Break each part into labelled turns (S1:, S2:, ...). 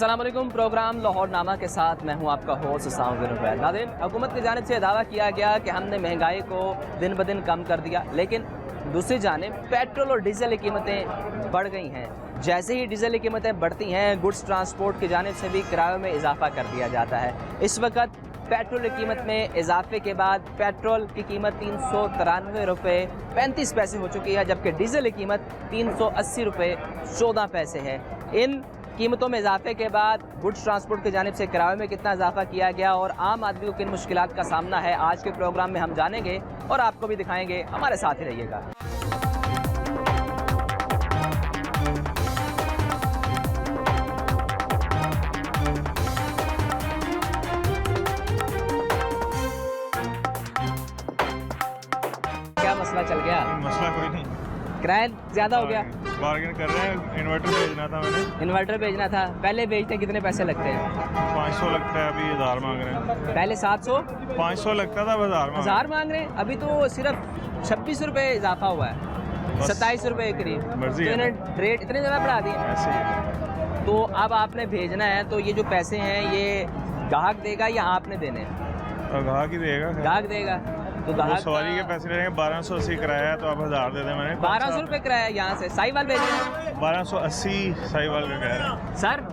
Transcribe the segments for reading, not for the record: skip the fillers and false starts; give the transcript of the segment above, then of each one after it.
S1: अस्सलाम वालेकुम। प्रोग्राम लाहौर नामा के साथ मैं हूं आपका होस्ट साउंड। नाज़रीन, हुकूमत की जानिब से दावा किया गया कि हमने महंगाई को दिन ब दिन कम कर दिया, लेकिन दूसरी जानिब पेट्रोल और डीजल की कीमतें बढ़ गई हैं। जैसे ही डीजल की कीमतें बढ़ती हैं, गुड्स ट्रांसपोर्ट की जानिब से भी किरायों में इजाफा कर दिया जाता है। इस वक्त पेट्रोल की कीमत में इजाफे के बाद पेट्रोल की कीमत 393 रुपये 35 पैसे हो चुकी है, जबकि डीजल की कीमत 380 रुपये 14 पैसे है। इन कीमतों में इजाफे के बाद गुड्स ट्रांसपोर्ट की जानिब से किराए में कितना इजाफा किया गया और आम आदमी को किन मुश्किलात का सामना है, आज के प्रोग्राम में हम जानेंगे और आपको भी दिखाएंगे। हमारे साथ ही रहिएगा। क्या मसला चल गया?
S2: मसला कोई नहीं,
S1: किराया ज़्यादा हो गया।
S2: बार्गेन कर रहे हैं। इन्वर्टर भेजना था मैंने।
S1: इन्वर्टर भेजना था, पहले भेजते कितने पैसे लगते हैं?
S2: 500 लगता है, अभी 1000 मांग रहे हैं।
S1: पहले 700
S2: 500 लगता था,
S1: 1000 मांग रहे हैं। अभी तो सिर्फ 26 रुपये इजाफा हुआ है, 27 रुपये के करीब।
S2: मर्जी
S1: तो
S2: है,
S1: इन्हें रेट इतने ज़्यादा बढ़ा दिए।
S2: ऐसे ही।
S1: तो अब आपने भेजना है, तो ये जो पैसे हैं ये ग्राहक देगा या आपने देने हैं?
S2: तो ग्राहक ही देगा।
S1: ग्राहक देगा। तो
S2: वो
S1: ग्राहक
S2: सवारी के पैसे लेंगे। 1280 किराया है, तो आप 1000 दे दें। मैंने
S1: 1200 रुपये किराया यहाँ से साहिवाल भेजना।
S2: 1280 साहिवाल का कह रहे हैं।
S1: सर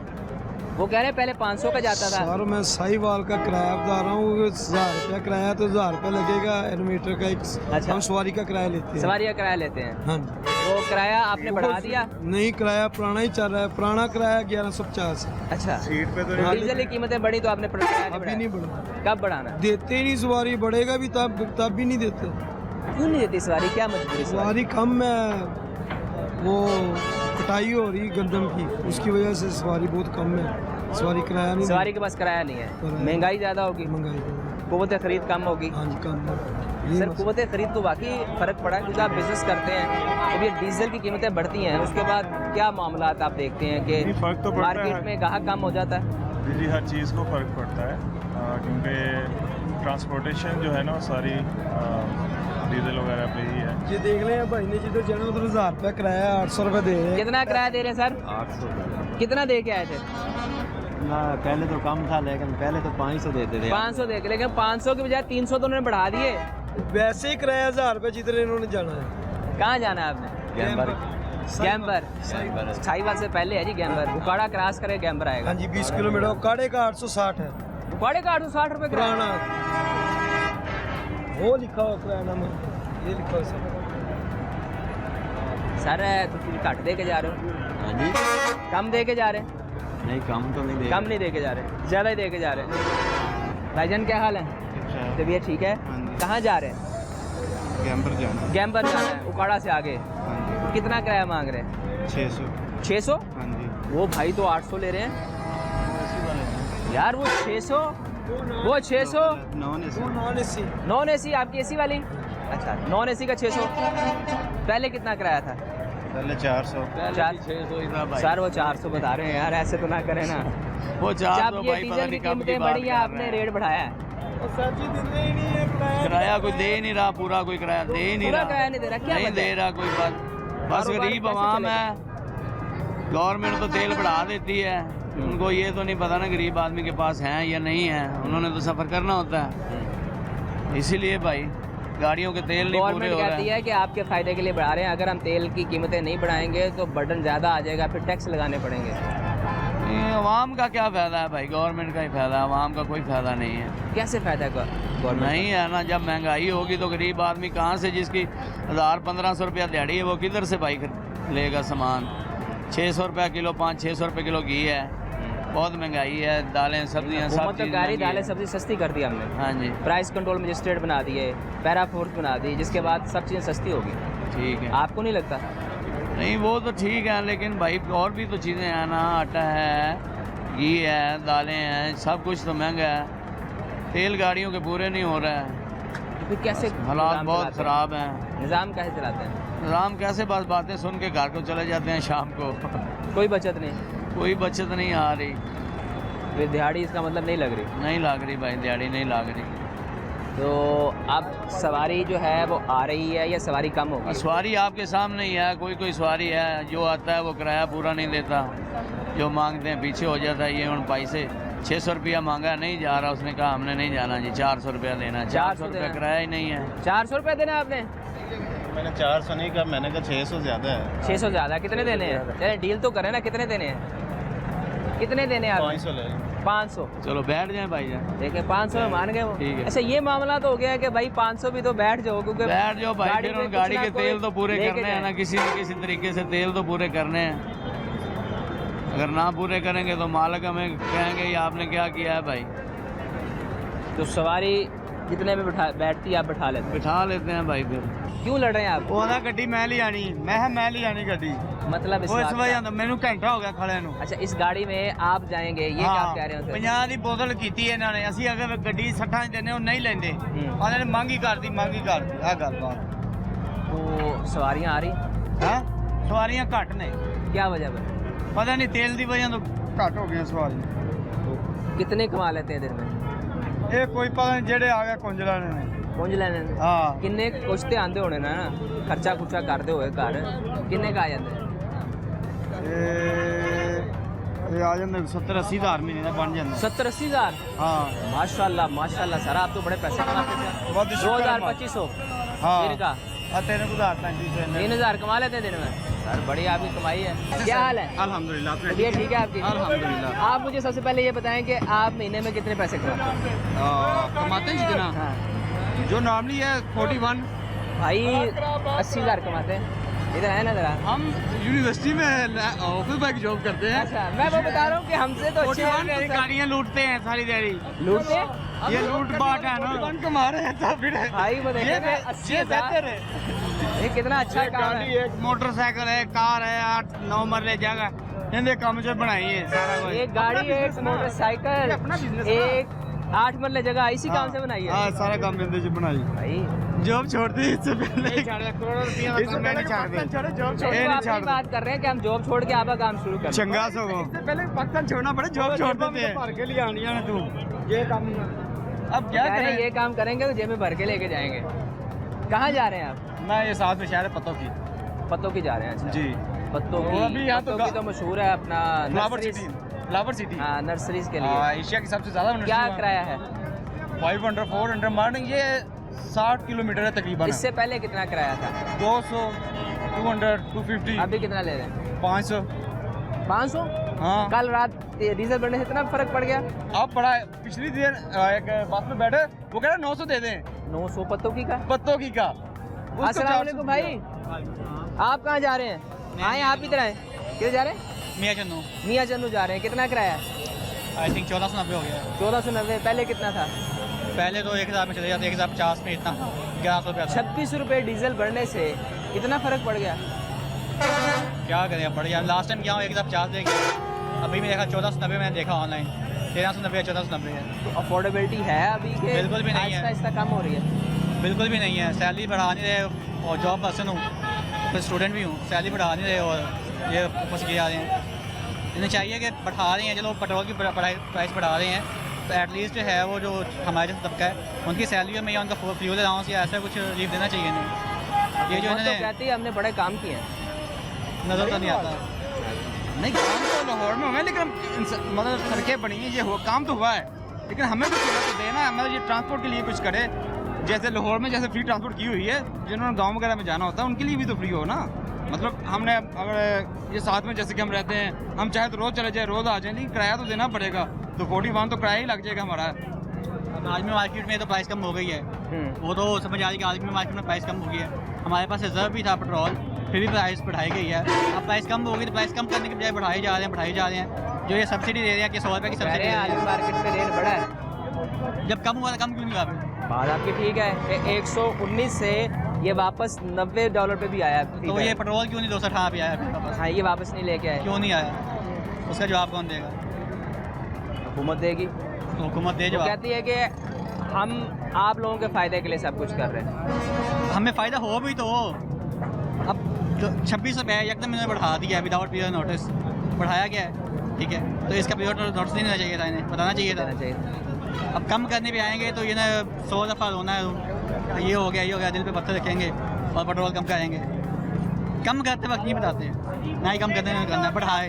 S1: वो कह रहे हैं पहले 500 का जाता था।
S3: सर मैं साहिवाल का किराया बता रहा हूँ, 1000 रुपया किराया, तो 1000 रुपया लगेगा एडमीटर का। एक
S1: अच्छा।
S3: हम सवारी का किराया लेते हैं।
S1: सवारी का किराया लेते हैं।
S3: हाँ जी।
S1: वो किराया आपने बढ़ा दिया?
S3: नहीं, किराया पुराना ही चल रहा है। पुराना किराया 1150।
S1: अच्छा।
S2: सीट पे तो
S1: तो डीजल की कीमतें बढ़ी तो आपने किराया नहीं
S3: अभी नहीं
S1: बढ़ाया?
S3: बढ़ा,
S1: कब बढ़ाना?
S3: देते ही नहीं। सवारी बढ़ेगा भी तब भी नहीं देते।
S1: क्यों नहीं देती सवारी? क्या मजबूरी?
S3: सवारी कम है, वो कटाई हो रही गंदम की, उसकी वजह से सवारी बहुत कम है। सवारी किराया नहीं,
S1: सवारी के पास किराया नहीं है, महंगाई ज़्यादा होगी,
S3: महंगाई।
S1: कुव्वत खरीद कम होगी।
S3: हाँ जी, कम है।
S1: सर कुव्वत खरीद तो वाकई फ़र्क पड़ा है, क्योंकि आप बिजनेस करते हैं। जब ये डीजल की कीमतें बढ़ती हैं, उसके बाद क्या मामला आप देखते हैं कि
S2: फ़र्क तो पड़ता है।
S1: मार्केट में ग्राहक कम हो जाता है?
S2: जी, हर चीज़ को फ़र्क पड़ता है, क्योंकि ट्रांसपोर्टेशन जो है ना सारी डीजल वगैरह पे ही है।
S3: ये देख लें भाई ने जिधर जाना उधर 1000 रुपया किराया, 800 रुपये दे रहे हैं।
S1: कितना किराया दे रहे हैं सर?
S4: 800।
S1: कितना दे के आए थे?
S4: ना पहले तो कम था, लेकिन पहले तो 500 देते थे।
S1: 500 दे के, लेकिन 500 के बजाय 300 तो उन्होंने बढ़ा दिए।
S3: वैसे ही किराया 1000 रुपये जिधर इन्होंने जाना है।
S1: कहाँ जाना है आपने?
S4: गैम्बर।
S1: गैम्बर। साहिवाल से पहले है जी गैम्बर। उकाड़ा क्रॉस करे गैम्बर
S3: हाँ
S1: आएगा।
S3: जी, 20 किलोमीटर। काड़े का 860 है।
S1: उकाड़े का 860 रुपये
S3: पुराना वो लिखा हुआ किराया में, ये लिखा हुआ
S1: सर तो फिर घट दे के जा रहे हो?
S4: हाँ जी।
S1: कम दे के जा रहे हैं?
S4: नहीं, कम तो नहीं दे।
S1: कम नहीं दे के जा रहे, ज़्यादा ही दे के जा रहे हैं। भाईजान क्या हाल है? तबीयत ठीक है?
S4: हाँ जी।
S1: कहाँ जा रहे हैं?
S4: गैम्बर जाना।
S1: गैम्बर जाना है, उकाड़ा से आगे।
S4: हाँ जी।
S1: कितना किराया मांग रहे हैं?
S4: 600।
S1: 600?
S4: हाँ जी।
S1: वो भाई तो 800 ले रहे हैं यार। वो 600, वो 600
S4: non AC.
S3: Non AC.
S1: Non AC. आपकी एसी वाली? अच्छा, नॉन एसी का 600। पहले कितना किराया था?
S4: पहले 400।
S1: 600। सर वो 400 बता रहे हैं यार, ऐसे तो ना करें ना।
S4: वो
S1: जब
S4: 400
S1: ये
S4: भाई पता
S1: डीजल की
S4: नहीं कब की
S1: कीमतें
S4: बात
S1: बढ़ी है, आपने रेट बढ़ाया है।
S4: किराया कोई दे नहीं रहा, पूरा कोई किराया दे नहीं
S1: पूरा
S4: रहा।
S1: किराया नहीं दे रहा, क्या
S4: नहीं
S1: वजह
S4: दे
S1: है?
S4: रहा कोई बात। बस
S1: कारोबार
S4: गरीब
S1: कैसे
S4: आवाम
S1: चलेगा?
S4: है, गवर्नमेंट तो तेल बढ़ा देती है। उनको ये तो नहीं पता ना गरीब आदमी के पास हैं या नहीं है। उन्होंने तो सफ़र करना होता है, इसीलिए भाई गाड़ियों के तेल नहीं पूरे
S1: गवर्नमेंट
S4: हो रहे
S1: कहती
S4: हैं।
S1: है कि आपके फ़ायदे के लिए बढ़ा रहे हैं, अगर हम तेल की कीमतें नहीं बढ़ाएंगे तो बर्डन ज़्यादा आ जाएगा, फिर टैक्स लगाने पड़ेंगे।
S4: नहीं, आवाम का क्या फ़ायदा है भाई? गवर्नमेंट का ही फ़ायदा है, आवाम का कोई फ़ायदा नहीं है।
S1: कैसे फ़ायदा है गवर्नमेंट?
S4: नहीं है ना, जब महंगाई होगी तो गरीब आदमी कहाँ से, जिसकी 1000-1500 रुपया दिहाड़ी है, वो किधर से भाई लेगा सामान? 600 रुपया किलो, 500-600 रुपये किलो घी है। बहुत महंगाई है, दालें सब्जियाँ सब चीज़
S1: गाड़ी
S4: महंगी
S1: दालें
S4: है।
S1: सब्जी सस्ती कर दी हमने।
S4: हाँ जी,
S1: प्राइस कंट्रोल मजिस्ट्रेट बना दिए, पैरा फोर्स बना दी, जिसके बाद सब चीज़ें सस्ती होगी।
S4: ठीक है।
S1: आपको नहीं लगता?
S4: नहीं, वो तो ठीक है, लेकिन भाई और भी तो चीज़ें हैं ना। आटा है, घी है, दालें हैं, सब कुछ तो महंगा है। तेल गाड़ियों के पूरे नहीं हो रहा है।
S1: फिर कैसे
S4: हालात
S1: निज़ाम
S4: बहुत
S1: चलाते हैं?
S4: ख़राब हैं।
S1: निज़ाम कैसे चलाते हैं?
S4: निज़ाम कैसे, बस बातें सुन के घर को चले जाते हैं शाम को।
S1: कोई बचत नहीं?
S4: कोई बचत नहीं आ रही।
S1: फिर दिहाड़ी इसका मतलब नहीं लग रही?
S4: नहीं लग रही भाई, दिहाड़ी नहीं लग रही।
S1: तो अब सवारी जो है वो आ रही है या सवारी कम होगी?
S4: सवारी आपके सामने ही है, कोई कोई सवारी है जो आता है वो किराया पूरा नहीं देता, जो मांगते हैं पीछे हो जाता है। ये उन भाई से 600 रुपया मांगा, नहीं जा रहा, उसने कहा हमने नहीं जाना जी, 400 रुपया देना। 400 रुपया किराया ही नहीं है।
S1: 400 रुपये देना है आपने?
S5: मैंने 400 नहीं कहा, मैंने कहा 600 ज़्यादा है।
S1: 600 ज़्यादा, कितने देने हैं? चले डील तो करें ना, कितने देने हैं? कितने देने हैं आप?
S5: 500 ले लो।
S1: 500।
S4: चलो बैठ जाए भाई जान,
S1: देखें 500 में मान गए वो।
S4: ठीक है।
S1: अच्छा ये मामला तो हो गया है कि भाई 500 भी तो बैठ जाओ, क्योंकि
S4: बैठ जाओ भाई, फिर
S1: में
S4: उन गाड़ी
S1: कुछ
S4: के
S1: ना कोई
S4: तेल तो पूरे
S1: लेके
S4: करने हैं ना,
S1: जाए।
S4: किसी न किसी तरीके से तेल तो पूरे करने हैं। अगर ना पूरे करेंगे तो मालिक हमें कहेंगे ये आपने क्या किया है भाई।
S1: तो सवारी जितने में बैठती है आप बैठा लेते
S4: बिठा लेते हैं भाई। फिर
S1: हैं। क्यों लड़ रहे हैं आप?
S3: वो ना गड्डी मैं ले आनी, मैं ले आनी गड्डी।
S1: मतलब इस
S3: वो इस
S1: बात
S3: वजह
S1: का-
S3: तो मैनू घंटा हो गया खड़े ਨੂੰ।
S1: अच्छा इस गाड़ी में आप जाएंगे, ये क्या आप कह रहे हो सर?
S3: 50 ਦੀ ਬੋਤਲ ਕੀਤੀ ਇਹਨਾਂ ਨੇ, ਅਸੀਂ ਅਗਰ ਗੱਡੀ 60 ਚ ਦਿੰਦੇ ਉਹ ਨਹੀਂ ਲੈਂਦੇ, ਉਹਨਾਂ ਨੇ ਮੰਗ ਹੀ ਕਰਦੀ ਆ ਗੱਲਬਾਤ।
S1: तो सवारियाँ आ रही
S3: ਹੈ ਸਵਾਰੀਆਂ ਘੱਟ ਨੇ,
S1: क्या वजह पर?
S3: ਪਤਾ ਨਹੀਂ ਤੇਲ ਦੀ ਵਜ੍ਹਾ ਤੋਂ ਘੱਟ ਹੋ ਗਈਆਂ ਸਵਾਰੀਆਂ।
S1: कितने कमा लेते हैं दिन में?
S3: ਇਹ ਕੋਈ ਪਤਾ ਨਹੀਂ ਜਿਹੜੇ ਆ ਗਏ ਕੁੰਜ ਲੈਣੇ ਨੇ।
S1: पुंज लेने
S3: ਹਾਂ
S1: किन्ने कुछ तो आंदे होने ना, खर्चा खुर्चा करते हुए घर किन्ने का आ जाते हैं?
S3: ਇਹ ਆ ਜਾਂਦੇ 70-80 ਹਜ਼ਾਰ ਮਹੀਨੇ ਦਾ ਬਣ ਜਾਂਦਾ।
S1: 70-80 हज़ार?
S3: ਹਾਂ
S1: माशाल्लाह सर, आप तो बड़े पैसे कमाते हैं।
S3: बहुत शुक्र
S1: 2,2500
S3: हाँ।
S1: दिन का,
S3: ਆ 3035
S1: 3,000 कमा लेते हैं दिन में सर, बड़ी आपकी कमाई है। क्या हाल है?
S3: अल्हम्दुलिल्लाह।
S1: तबीयत ठीक है आपकी?
S3: अल्हम्दुलिल्लाह।
S1: आप मुझे सबसे पहले ये बताएं कि आप महीने में कितने पैसे कमाते हैं?
S3: कमाते हैं जितना
S1: हाँ
S3: जो नॉर्मली है 41।
S1: भाई 80,000 कमाते हैं, इधर है ना जरा।
S3: हम यूनिवर्सिटी में ऑफिस बॉय की जॉब करते हैं।
S1: अच्छा मैं वो बता रहा हूँ कि हमसे तो अच्छे हैं तो सर।
S3: गाड़ियाँ लूटते हैं सारी दिहाड़ी।
S1: लूटते हैं?
S3: ये लूट बाट है ना, कमा रहे हैं तो फिर
S1: भाई वो देखे ना, 80,000
S3: है।
S1: ये कितना अच्छा काम
S3: गाड़ी
S1: है।
S3: एक मोटरसाइकिल है, कार है, 8-9 मरले जगह इनके काम से बनाई है सारा कुछ।
S1: एक गाड़ी, एक मोटरसाइकिल,
S3: अपना business
S1: एक 8 मरले जगह इसी काम से बनाई है
S3: हाँ सारा काम इनके से बनाई।
S1: भाई।
S3: जॉब छोड़ दी इससे पहले, करोड़ों रुपया नहीं छोड़
S1: तो आप ये बात कर रहे हैं कि हम जॉब छोड़ के आपका काम शुरू कर।
S3: चंगा सो इससे पहले पाकिस्तान छोड़ना पड़े, जॉब छोड़ देते हैं। भर के लिए आनी है तू ये काम। अब क्या
S1: कह रहे हैं
S3: करें?
S1: ये काम करेंगे तो जेब में भर के लेके जाएंगे। कहाँ जा रहे हैं आप?
S3: मैं ये साथ में शहर है पत्तों की।
S1: पत्तों की जा रहे हैं? अच्छा
S3: जी
S1: पत्तों
S3: वो
S1: की,
S3: अभी यहाँ तो
S1: पत्तों की तो मशहूर है अपना
S3: flower
S1: nurseries.
S3: City, flower city
S1: हाँ नर्सरीज के लिए
S3: एशिया की सबसे ज्यादा
S1: क्या किराया है?
S3: 500 400 मॉर्निंग ये 60 किलोमीटर है तकरीबन।
S1: इससे पहले कितना किराया था?
S3: 200 200 250
S1: अभी कितना ले रहे हैं?
S3: 500।
S1: 500?
S3: हाँ
S1: कल रात डीजल बढ़ने से इतना फर्क पड़ गया?
S3: अब बड़ा पिछली देर एक बस में बैठे, वो कह रहा 900 दे दें
S1: 900 पत्तों की का?
S3: पत्तों की का। उसको
S1: अस्सलाम
S3: 400
S1: वालेकुम भाई, आप कहाँ जा रहे हैं? आए आप इधर आए, किधर जा रहे हैं?
S3: मियाँ चन्नू
S1: मियाँ चन्नू जा रहे हैं। कितना किराया है?
S3: आई थिंक 1490 हो गया।
S1: 1490। पहले कितना था?
S3: पहले तो 1000 में चले जाते, 1050 में इतना 1100 रुपया था।
S1: 26 रुपये डीजल बढ़ने से इतना फर्क पड़ गया?
S3: क्या करें अब बढ़िया। लास्ट टाइम क्या हूँ 1050 दे गया, अभी मैं देखा 1490 मैंने देखा ऑनलाइन, 1390 या 1490 है।
S1: तो अफोर्डेबिलिटी है अभी के?
S3: बिल्कुल भी नहीं है।
S1: आहिस्ता कम हो रही है।
S3: बिल्कुल भी नहीं है। सैलरी बढ़ा नहीं रहे और जॉब पर्सन हूँ, फिर स्टूडेंट भी हूँ, सैलरी बढ़ा नहीं रहे और ये बस ये आ रहे हैं। इन्हें चाहिए कि बढ़ा रहे हैं, चलो पेट्रोल की प्राइस बढ़ा रहे हैं तो एटलीस्ट जो है वो जो हमारे जैसा तबका है उनकी सैलरी में या उनका फ्यूल अलाउंस या ऐसा कुछ रिलीफ देना चाहिए नहीं। ये जो
S1: हुकूमत तो
S3: इन्होंने
S1: कहती है हमने बड़े काम किए हैं।
S3: नज़र तो नहीं आता। नहीं काम तो लाहौर में हुआ, लेकिन मतलब सड़कें बनी हैं, ये काम तो हुआ है, लेकिन हमें कुछ तो देना, मतलब ये ट्रांसपोर्ट के लिए कुछ करे। जैसे लाहौर में जैसे फ्री ट्रांसपोर्ट की हुई है, जिन्होंने गांव वगैरह में जाना होता है उनके लिए भी तो फ्री हो ना। मतलब हमने अगर ये साथ में जैसे कि हम रहते हैं, हम चाहे तो रोज़ चले जाए, रोज़ आ जाए, लेकिन किराया तो देना पड़ेगा। तो 41 तो किराया ही लग जाएगा हमारा। आज में मार्केट में तो प्राइस कम हो गई है, वो तो समझ आ रही है कि आज में मार्केट में प्राइस कम हो गई है। हमारे पास रिजर्व भी था पेट्रोल, फिर भी प्राइस बढ़ाई गई है। अब प्राइस कम होगी तो प्राइस कम करने के बजाय बढ़ाई जा रहे हैं। जो ये सब्सिडी दे रहे हैं कि 100 रुपये की सब्सिडी दे रहे
S1: आज
S3: हैं,
S1: मार्केट में रेट बढ़ा है।
S3: जब कम हुआ था कम क्यों नहीं हुआ?
S1: बात आपकी ठीक है। 119 से ये वापस $90 पे भी आया।
S3: तो ये पेट्रोल क्यों नहीं 218 पे आया फिर वापस?
S1: हाँ ये वापस नहीं लेके आए।
S3: क्यों नहीं आया? उसका जवाब कौन देगा?
S1: हुकूमत देगी।
S3: तो हुकूमत दे
S1: वो
S3: जवाब।
S1: कहती है कि हम आप लोगों के फ़ायदे के लिए सब कुछ कर रहे हैं।
S3: हमें फ़ायदा हो भी तो। अब 26 रुपये एकदम इन्होंने बढ़ा दिया है विदाउट पीरियड नोटिस, बढ़ाया गया है, ठीक है, तो इसका पीरियड नोटिस नहीं देना चाहिए था, इन्हें बताना चाहिए था।
S1: देना चाहिए।
S3: अब कम करने भी आएंगे तो ये ना 100 दफ़ा रोना है, ये हो गया, दिल पे पत्थर रखेंगे और पेट्रोल कम कराएंगे। कम करते वक्त नहीं बताते, ना ही कम करते नहीं करना, बढ़ाए।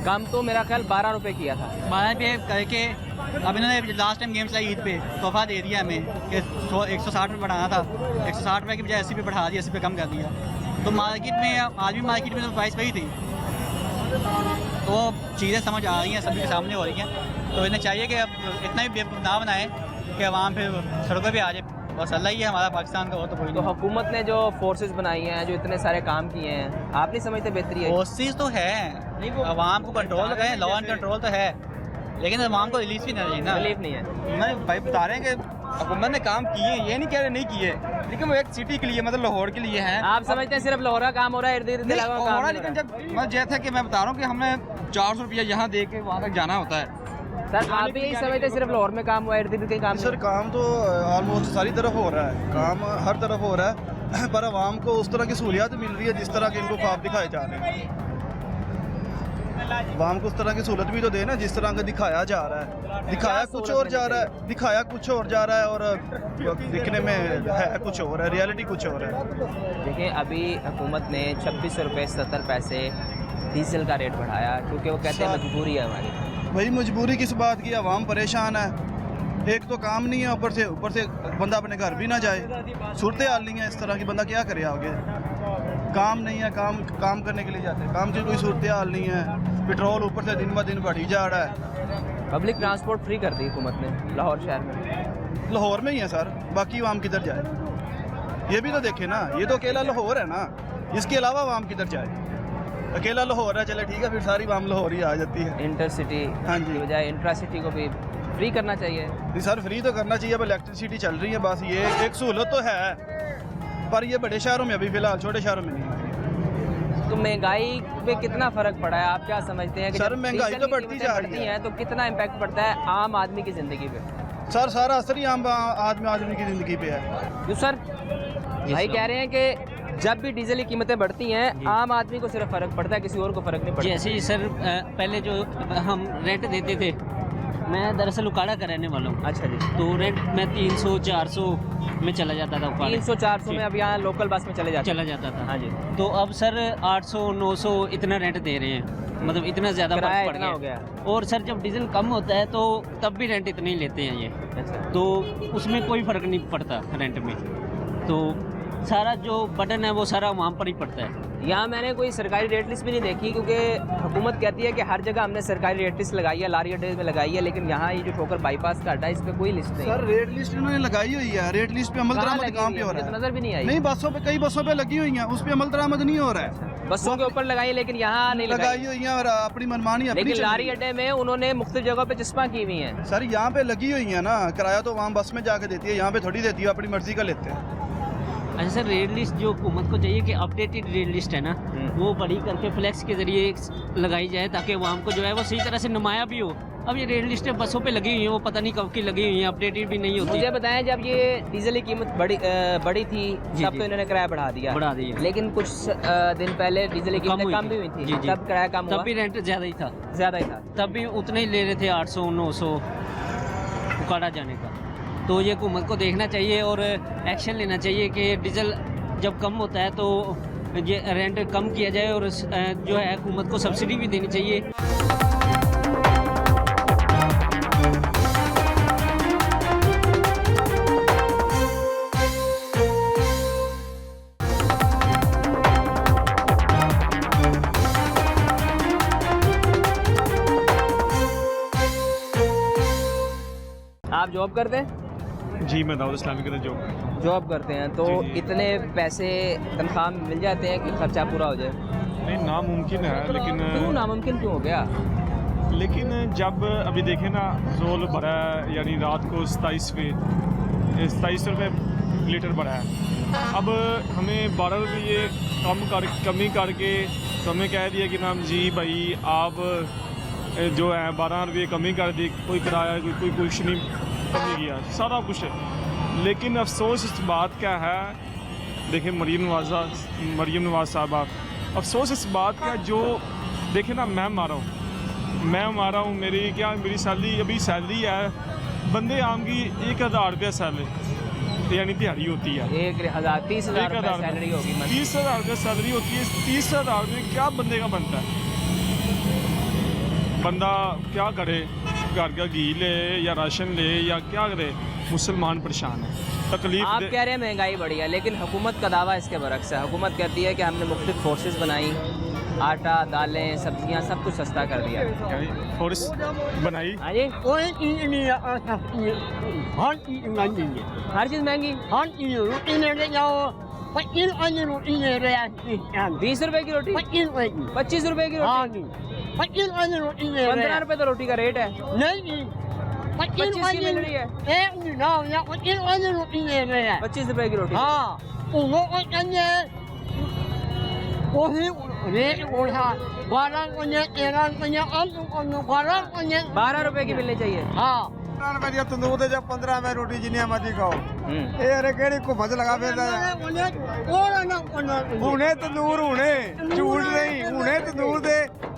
S1: कम तो मेरा ख्याल 12 रुपये किया था।
S3: 12 रुपये करके अब इन्होंने लास्ट टाइम गेम्स लाई ईद पे तोहफा दे दिया हमें कि 160 रुपये बढ़ाना था, 160 रुपये की बजाय 80 पे बढ़ा दिया, 80 पे कम कर दिया। तो मार्केट में आज भी मार्केट में तो प्राइस वही थी। तो चीज़ें समझ आ रही हैं, सभी के सामने हो रही हैं। तो इन्हें चाहिए कि अब इतना भी बेवकूफ़ ना बनाए कि आवाम फिर सड़कों पे आ जाए। बस अल्लाह ही है हमारा पाकिस्तान का, और तो कोई
S1: तो
S3: नहीं।
S1: हुकूमत ने जो फोर्सेस बनाई हैं, जो इतने सारे काम किए हैं, आप नहीं समझते बेहतरी है?
S3: कोशिश तो है, आवाम को कंट्रोल तो है, लॉ एंड कंट्रोल तो है, लेकिन आवाम को रिलीज भी नहीं चाहिए ना।
S1: रिलीफ नहीं है।
S3: नहीं भाई बता रहे हैं कि हुकूमत ने काम किए, ये नहीं कह रहे नहीं किए, लेकिन वो एक सिटी के लिए मतलब लाहौर के लिए है।
S1: आप समझते हैं सिर्फ लाहौर का काम हो रहा है, इर्द गिर्द
S3: नहीं,
S1: इलाका का
S3: हो
S1: काम
S3: रहा है,
S1: नहीं
S3: लेकिन
S1: हो
S3: जब मैं जैसे कि मैं बता रहा हूँ कि हमने 400 रुपया यहाँ दे के वहाँ तक जाना होता है।
S1: रहा? सर आप भी यही समझते हैं सिर्फ लाहौर में काम हुआ है, इर्द गिर्द के काम
S6: सर काम तो ऑलमोस्ट सारी तरफ हो रहा है, काम हर तरफ हो रहा है, पर आवाम को उस तरह की सहूलियात मिल रही है जिस तरह के इनको ख्वाब दिखाए जा रहे हैं। आवाम को उस तरह की सहूलत भी तो देना जिस तरह का दिखाया जा रहा है। दिखाया कुछ और जा रहा है, दिखाया कुछ और जा रहा है और दिखने में है कुछ और है, रियलिटी कुछ और है।
S1: देखिए अभी हुकूमत ने 26 रुपये 70 पैसे डीजल का रेट बढ़ाया, क्योंकि वो कहते हैं मजबूरी है हमारी।
S6: भाई मजबूरी किस बात की, आवाम परेशान है, एक तो काम नहीं है, ऊपर से बंदा अपने घर भी ना जाए, सूरत हाल नहीं है इस तरह की, बंदा क्या करे आगे। काम नहीं है, काम करने के लिए जाते हैं, काम की कोई सूरत हाल नहीं है, पेट्रोल ऊपर से दिन ब दिन बढ़ी जा रहा है।
S1: पब्लिक ट्रांसपोर्ट फ्री कर दी हुकूमत ने लाहौर शहर में।
S6: लाहौर में ही है सर, बाकी आवाम किधर जाए, ये भी तो देखे ना, ये तो अकेला लाहौर है ना, इसके अलावा आवाम किधर जाए। अकेला लाहौर है, चले ठीक है, फिर सारी आवाम लाहौर ही आ जाती है।
S1: इंटरसिटी
S6: हाँ जी।
S1: की बजाय इंट्रासिटी को भी फ्री करना चाहिए।
S6: जी सर फ्री तो करना चाहिए, अब इलेक्ट्रिसिटी चल रही है, बस ये एक सहूलत तो है, पर ये बड़े शहरों में अभी फिलहाल, छोटे शहरों में नहीं है।
S1: तो महंगाई पे कितना फर्क पड़ा है, आप क्या समझते हैं कि
S6: सर,
S1: जब
S6: महंगाई
S1: डीजल
S6: तो
S1: की
S6: बढ़ती
S1: कीमतें
S6: जा रही
S1: बढ़ती
S6: है।
S1: हैं तो कितना इम्पैक्ट पड़ता है आम आदमी की ज़िंदगी पे?
S6: सर सारा असर ही आम आदमी की ज़िंदगी पे है।
S1: तो सर भाई कह रहे हैं कि जब भी डीजल की कीमतें बढ़ती हैं आम आदमी को सिर्फ फ़र्क पड़ता है, किसी और को फ़र्क नहीं पड़ता।
S7: जैसे ही सर पहले जो हम रेंट देते थे, मैं दरअसल उकाड़ा का रहने वाला हूँ।
S1: अच्छा जी।
S7: तो रेंट मैं 300-400 में चला जाता था उकाड़ा।
S1: 300-400 में अब यहाँ लोकल बस में चला
S7: चला जाता था।
S1: हाँ जी।
S7: तो अब सर 800-900 इतना रेंट दे रहे हैं, मतलब इतना ज़्यादा
S1: किराया
S7: फर्क पड़
S1: इतना हो
S7: गया।
S1: गया।
S7: और सर जब डीजल कम होता है तो तब भी रेंट इतना ही लेते हैं ये,
S1: अच्छा।
S7: तो उसमें कोई फ़र्क नहीं पड़ता रेंट में। तो सारा जो बटन है वो सारा वहाँ पर ही पड़ता है।
S1: यहाँ मैंने कोई सरकारी रेट लिस्ट भी नहीं देखी, क्योंकि हुकूमत कहती है कि हर जगह हमने सरकारी रेट लिस्ट लगाई है, लारी अड्डे में लगाई है, लेकिन यहाँ ये जो ठोकर बाईपास का अड्डा है इस पर कोई लिस्ट नहीं।
S6: सर रेट लिस्ट इन्होंने लगाई हुई है, रेट लिस्ट पे अमल
S1: कहाँ
S6: दरामद
S1: लगी
S6: कहाँ
S1: हुई
S6: पे
S1: है?
S6: हो
S1: मुझे
S6: रहा
S1: तो
S6: है?
S1: नजर भी नहीं आई।
S6: नहीं बसों पे, कई बसों पे लगी हुई हैं, उस पे अमल दरामद नहीं हो रहा है।
S1: बसों के ऊपर लगाई लेकिन यहाँ नहीं
S6: लगाई
S1: लगाई।
S6: हुई हैं और अपनी मनमानी अपनी
S1: लेकिन
S6: चल
S1: लारी
S6: रही है।
S1: अड्डे में उन्होंने मुख्तलिफ जगहों पे चश्मा की हुई है।
S6: सर यहाँ पे लगी हुई है ना, किराया तो वहाँ बस में जाके देती है, यहाँ पे थोड़ी देती है, अपनी मर्जी का लेते हैं।
S7: अच्छा सर, रेट लिस्ट जो हुकूमत को चाहिए कि अपडेटेड रेट लिस्ट है ना, वो बड़ी करके फ्लैक्स के जरिए लगाई जाए ताकि आवाम को जो है वो सही तरह से नुमाया भी हो। अब ये रेट लिस्टें बसों पे लगी हुई हैं, वो पता नहीं कब की लगी हुई हैं, अपडेटेड भी नहीं होती।
S1: मुझे बताएं जब ये डीजल की कीमत बड़ी थी
S7: जी,
S1: तब
S7: जी।
S1: तो इन्होंने किराया बढ़ा दिया, लेकिन कुछ दिन पहले डीजल की कीमतें कम भी हुई थी, तब किराया कम हुआ,
S7: तब भी रेंट ज़्यादा ही था, तब भी उतना ही ले रहे थे 800-900 उकाड़ा जाने का। तो ये हुकूमत को देखना चाहिए और एक्शन लेना चाहिए कि डीजल जब कम होता है तो ये रेंट कम किया जाए और जो है हुकूमत को सब्सिडी भी देनी चाहिए।
S1: आप जॉब करते हैं?
S2: जी मैं दाऊद इस्लामी के
S1: जॉब करते हैं तो
S2: जी, जी।
S1: इतने पैसे तनख्वाह में मिल जाते हैं कि खर्चा पूरा हो जाए?
S2: नहीं नामुमकिन है,
S1: क्यों नामुमकिन क्यों हो गया?
S2: लेकिन जब अभी देखें ना रोल बढ़ा है, यानी रात को 27 रुपये लीटर बढ़ा है। अब हमें 12 रुपये कमी करके तो हमें कह दिया कि नाम जी भाई आप जो है 12 रुपये कमी कर दी, कोई किराया कोई कुछ नहीं कमी किया, सारा कुछ है। लेकिन अफसोस इस बात का है, देखिए मरीम नवाज साहबा, अफसोस इस बात का जो देखे ना मैं मारा हूँ, मेरी सैलरी अभी सैलरी है बंदे आम की 1000 रुपया सैलरी यानी दिहाड़ी होती है,
S1: 1,000 30,000 रुपये सैलरी होगी।
S2: 30,000 रुपया सैलरी होती है। 30,000 में क्या बंदे का बनता है? बंदा क्या करे, घर का घी ले या राशन ले या क्या करे? मुसलमान परेशान है, तकलीफ
S1: आप कह रहे हैं महंगाई बढ़ी है, लेकिन हुकूमत का दावा इसके बरक्स है। हुकूमत कहती है कि हमने मुख्तलिफ फोर्सेस बनाई, आटा दालें सब्जियां सब कुछ सस्ता कर दिया।
S2: फोर्स बनाई।
S1: हाँ जी, हर चीज़ महंगी। 20 रुपए की रोटी, 25 रुपए की रोटी, 15 रुपए तो रोटी का रेट है। 25 की मिल रही है, 25 रुपए की रोटी। 12 रुपए की मिलनी चाहिए।
S3: 15 रुपए दी तंदूर ते जब 15 रुपए रोटी जिन्नी मर्जी खाओ। ਇਹ ਅਰੇ ਕਿਹੜੀ ਘੁੰਮਤ ਲਗਾ ਫਿਰਦਾ ਹੁਣੇ ਤੰਦੂਰ ਹੁਣੇ ਝੂਠ ਨਹੀਂ ਹੁਣੇ ਤੰਦੂਰ ਦੇ